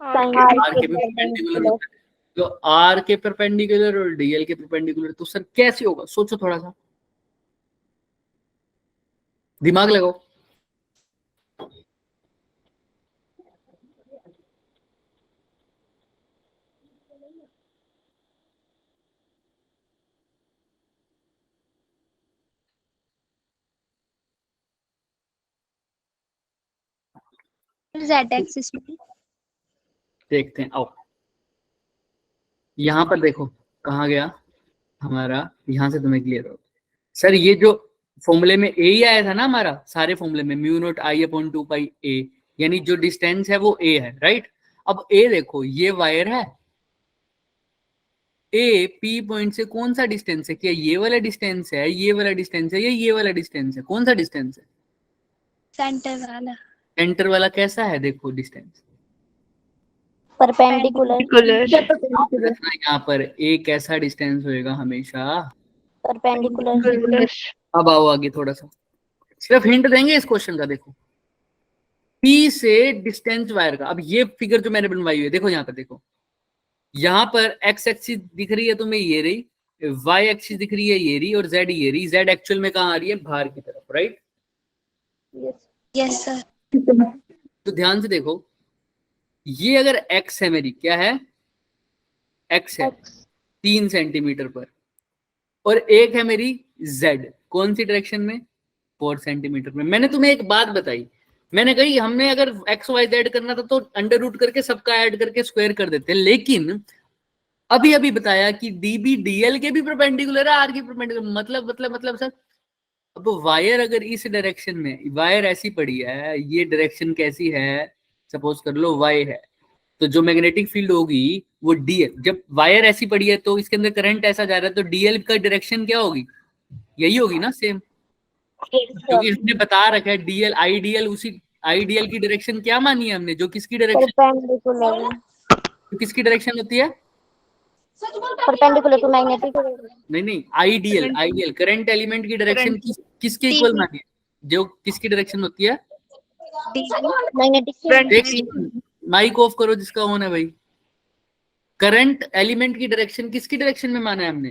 आर के भी परपेंडिकुलर होता है। तो आर के परपेंडिकुलर और डीएल के परपेंडिकुलर, तो सर कैसे होगा, सोचो थोड़ा सा, दिमाग लगाओ। Z एक्सिस में देखते हैं, आओ यहां पर देखो कहाँ गया हमारा, यहां से तुम्हें क्लियर हो सर। ये जो फॉर्मूले में ए ही आया था ना हमारा, सारे फॉर्मूले में म्यू नॉट I/2 ए, यानी जो डिस्टेंस है वो ए है, राइट। अब ए देखो, ये वायर है, ए पी पॉइंट से कौन सा डिस्टेंस है? क्या ये वाला डिस्टेंस है, ये वाला डिस्टेंस है, या ये वाला डिस्टेंस है? कौन सा डिस्टेंस है? सेंटर वाला सेंटर वाला कैसा है? देखो डिस्टेंस परपेंडिकुलर यहाँ पर ए कैसा डिस्टेंस होएगा हमेशा? परपेंडिकुलर अब आओ आगे थोड़ा सा, सिर्फ हिंट देंगे इस क्वेश्चन का। देखो पी से डिस्टेंस वायर का, अब ये फिगर जो मैंने बनवाई हुई है, देखो यहाँ पर, देखो यहाँ पर एक्स एक्सिस दिख रही है तुम्हें, ये रही, वाई एक्सिस दिख रही है, ये रही, और जेड ये रही। जेड एक्चुअल में कहाँ आ रही है? बाहर की तरफ, राइट? यस सर तो ध्यान से देखो, ये अगर एक्स है मेरी, क्या है? एक्स है 3 सेंटीमीटर पर, और एक है मेरी जेड, कौन सी डायरेक्शन में? 4 सेंटीमीटर में। मैंने तुम्हें एक बात बताई, मैंने कही हमने अगर एक्स वाई जेड करना था तो अंडर रूट करके सबका ऐड करके स्क्वायर कर देते, लेकिन अभी अभी बताया कि डीबी डीएल के भी परपेंडिकुलर है, आर की परपेंडिकुलर। मतलब सर, अब वायर अगर इस डायरेक्शन में, वायर ऐसी पड़ी है, ये डायरेक्शन कैसी है? सपोज कर लो वाई है, तो जो मैग्नेटिक फील्ड होगी वो डीएल, जब वायर ऐसी पड़ी है तो इसके अंदर करंट ऐसा जा रहा है, तो डीएल का डायरेक्शन क्या होगी? यही होगी ना, सेम, क्योंकि इसने बता रखा है डीएल आईडीएल, उसी आईडीएल की डायरेक्शन क्या मानी है हमने? जो किसकी डायरेक्शन, परपेंडिकुलर जो किसकी डायरेक्शन होती है? परपेंडिकुलर टू मैग्नेटिक नहीं, आईडीएल, आईडीएल करंट एलिमेंट की डायरेक्शन किसके इक्वल मानी है? जो किसकी डायरेक्शन होती है? मैग्नेटिक माइक ऑफ करो जिसका ऑन है भाई। करंट एलिमेंट की डायरेक्शन किसकी डायरेक्शन में माना है हमने?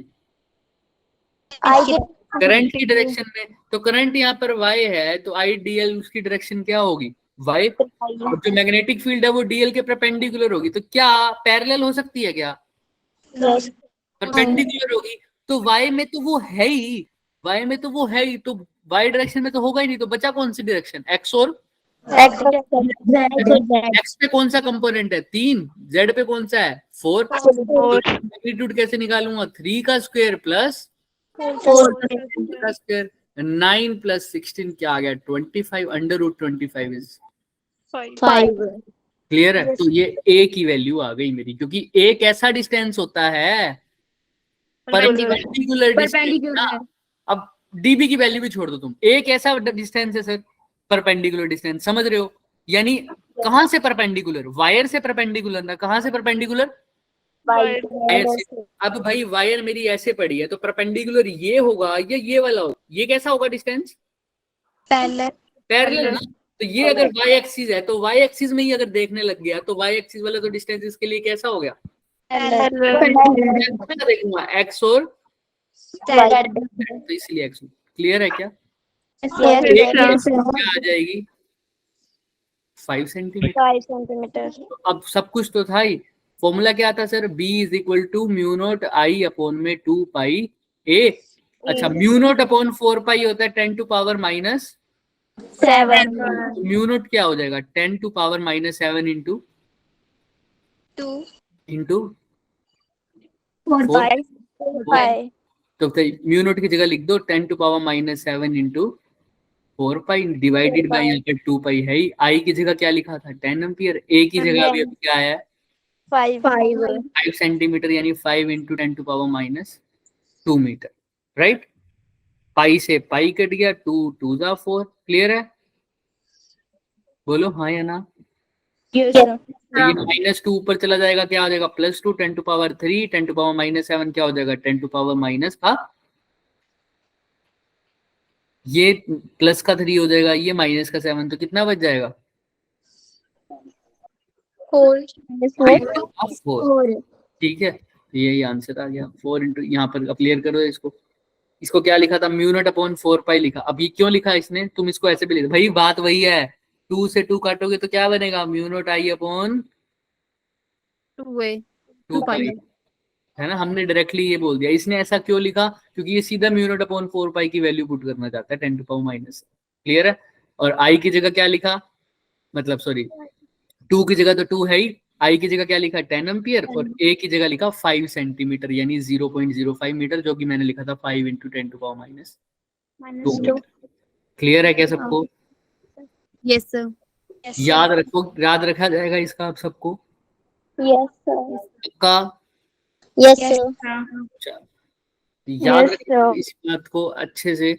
करंट की डायरेक्शन में। तो करंट यहाँ पर वाई है, तो आईडीएल उसकी डायरेक्शन क्या होगी? वाई। और जो मैग्नेटिक फील्ड है वो डीएल के परपेंडिकुलर होगी, तो क्या पैरेलल हो सकती है? क्या परपेंडिकुलर होगी? तो वाई में तो वो है ही, वाई में तो वो है ही, तो वाई डायरेक्शन में तो होगा ही नहीं, तो बचा कौन सी डायरेक्शन? एक्स और एक्स पे कौन सा कंपोनेंट है? 3, जेड पे कौन सा है? 4। मैग्नीट्यूड कैसे निकालूंगा? 3 का स्क्वायर प्लस 4 का स्क्वायर, 9 प्लस 16 क्या आ गया? 25, अंडर रूट 25 इज 5 क्लियर है? तो ये ए की वैल्यू आ गई मेरी, क्योंकि ए कैसा डिस्टेंस होता है? परपेंडिकुलर डिस्टेंस ना। अब डीबी की वैल्यू भी छोड़ दो तुम, ए कैसा डिस्टेंस है सर? परपेंडिकुलर डिस्टेंस, समझ रहे हो? यानी कहां से परपेंडिकुलर? वायर से परपेंडिकुलर ना, कहां से परपेंडिकुलर? वायर से। अब भाई वायर मेरी ऐसे पड़ी है, तो परपेंडिकुलर ये होगा या ये वाला होगा? ये कैसा होगा डिस्टेंस? पैरेलल ना। तो ये अगर वाई एक्सिस है, तो वाई एक्सिस में ही अगर देखने लग गया, तो वाई एक्सिस वाला तो डिस्टेंस इसके लिए कैसा हो गया? देखूंगा एक्स और तो इसलिए एक्स। क्लियर है क्या? क्या आ जाएगी? 5 सेंटीमीटर। अब सब कुछ तो था ही। फॉर्मूला क्या था sir? B is equal to mu naught I upon में 2 पाई A। अच्छा, म्यू नॉट अपॉन 4 पाई होता है 10 to power minus 7 mu naught क्या हो जाएगा? 10 टू पावर माइनस 7 इंटू 4 तो म्यू नॉट की जगह लिख दो 10 to power minus 7 into 4 pi divided by यहाँ पे 2 पाई है ही। आई की जगह क्या लिखा था? 10 एम्पियर। ए की जगह अभी क्या आया है? 5 सेंटीमीटर, यानी 5 into 10 to power minus 2 metre, right? Pi से पाई कट गया, 2 2 जा 4। क्लियर है? बोलो हाँ या ना। तो ये माइनस 2 ऊपर चला जाएगा, क्या हो जाएगा? Plus 2, 10 to power 3, 10 to power minus 7 क्या हो जाएगा? 10 टू पावर माइनस का, ये प्लस का 3 हो जाएगा, ये माइनस का 7, तो कितना बच जाएगा? 4। ठीक है, यही आंसर आ गया। 4 इंटू, यहाँ पर क्लियर करो इसको। इसको क्या लिखा था? म्यू नॉट अपॉन 4 पाई लिखा। अब ये क्यों लिखा इसने? तुम इसको ऐसे भी लिख, भाई बात वही है। 2 से 2 काटोगे तो क्या बनेगा? म्यू नॉट आई अपॉन 2 पाई, है ना? हमने डायरेक्टली ये बोल दिया। इसने ऐसा क्यों लिखा? क्योंकि ये सीधा म्यू नॉट अपॉन 4 पाई की वैल्यू पुट करना चाहता है 10 टू पावर माइनस। क्लियर है? और आई की जगह क्या लिखा? मतलब सॉरी, 2 की जगह तो 2 है ही, आई की जगह क्या लिखा? 10 एम्पियर, और ए की जगह लिखा 5 सेंटीमीटर, यानी 0.05 मीटर, जो कि मैंने लिखा था 5 into 10 to power minus 2। Clear है क्या सबको? Yes sir. याद रखो, याद रखा जाएगा इसका आप सबको यस सर। का। Yes, Yes, sir. sir. याद Yes, रखिए sir. इस बात को अच्छे से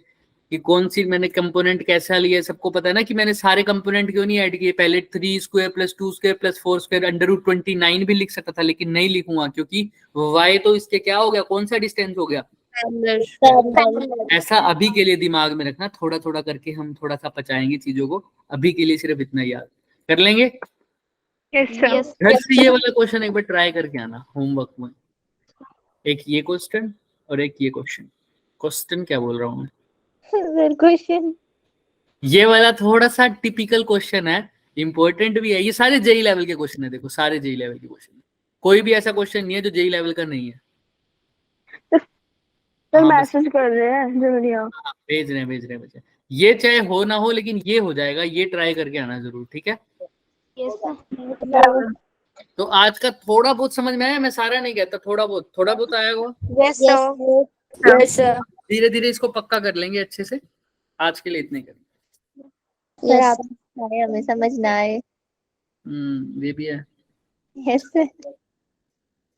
कि कौन सी मैंने कंपोनेंट कैसा लिया है। सबको पता है ना कि मैंने सारे कंपोनेंट क्यों नहीं ऐड किए। पहले 3 square plus 2 square plus 4 square under root 29 भी लिख सकता था, लेकिन नहीं लिखूंगा क्योंकि y तो इसके क्या हो गया, कौन सा डिस्टेंस हो गया, Parallel. ऐसा अभी के लिए दिमाग में रखना। थोड़ा थोड़ा करके हम थोड़ा सा पचाएंगे चीजों को, अभी के लिए सिर्फ इतना याद कर लेंगे। Yes, sir. Yes. घर से ये वाला क्वेश्चन एक बार ट्राई करके आना होमवर्क में। एक ये क्वेश्चन और एक ये क्वेश्चन क्या बोल रहा हूँ मैं, Good question. ये वाला थोड़ा सा टिपिकल क्वेश्चन है, इंपॉर्टेंट भी है। ये सारे जेई लेवल के क्वेश्चन है, देखो सारे जेई लेवल के क्वेश्चन, कोई भी ऐसा क्वेश्चन नहीं है जो जेई लेवल का नहीं है। सर हाँ, बस मैसेज कर रहे हैं जरूरी हो। भेज रहे हैं। ये चाहे हो ना हो लेकिन ये हो जाएगा, ये ट्राई करके आना जरूर, ठीक है। Yes, sir. तो आज का थोड़ा बहुत समझ में आया, मैं सारा नहीं कहता, थोड़ा बहुत आया होगा। Yes, sir. Yes, sir. धीरे धीरे इसको पक्का कर लेंगे अच्छे से। आज के लिए इतने करेंगे। Yes, sir. हमें समझ ना आए। ये भी है। Yes, sir.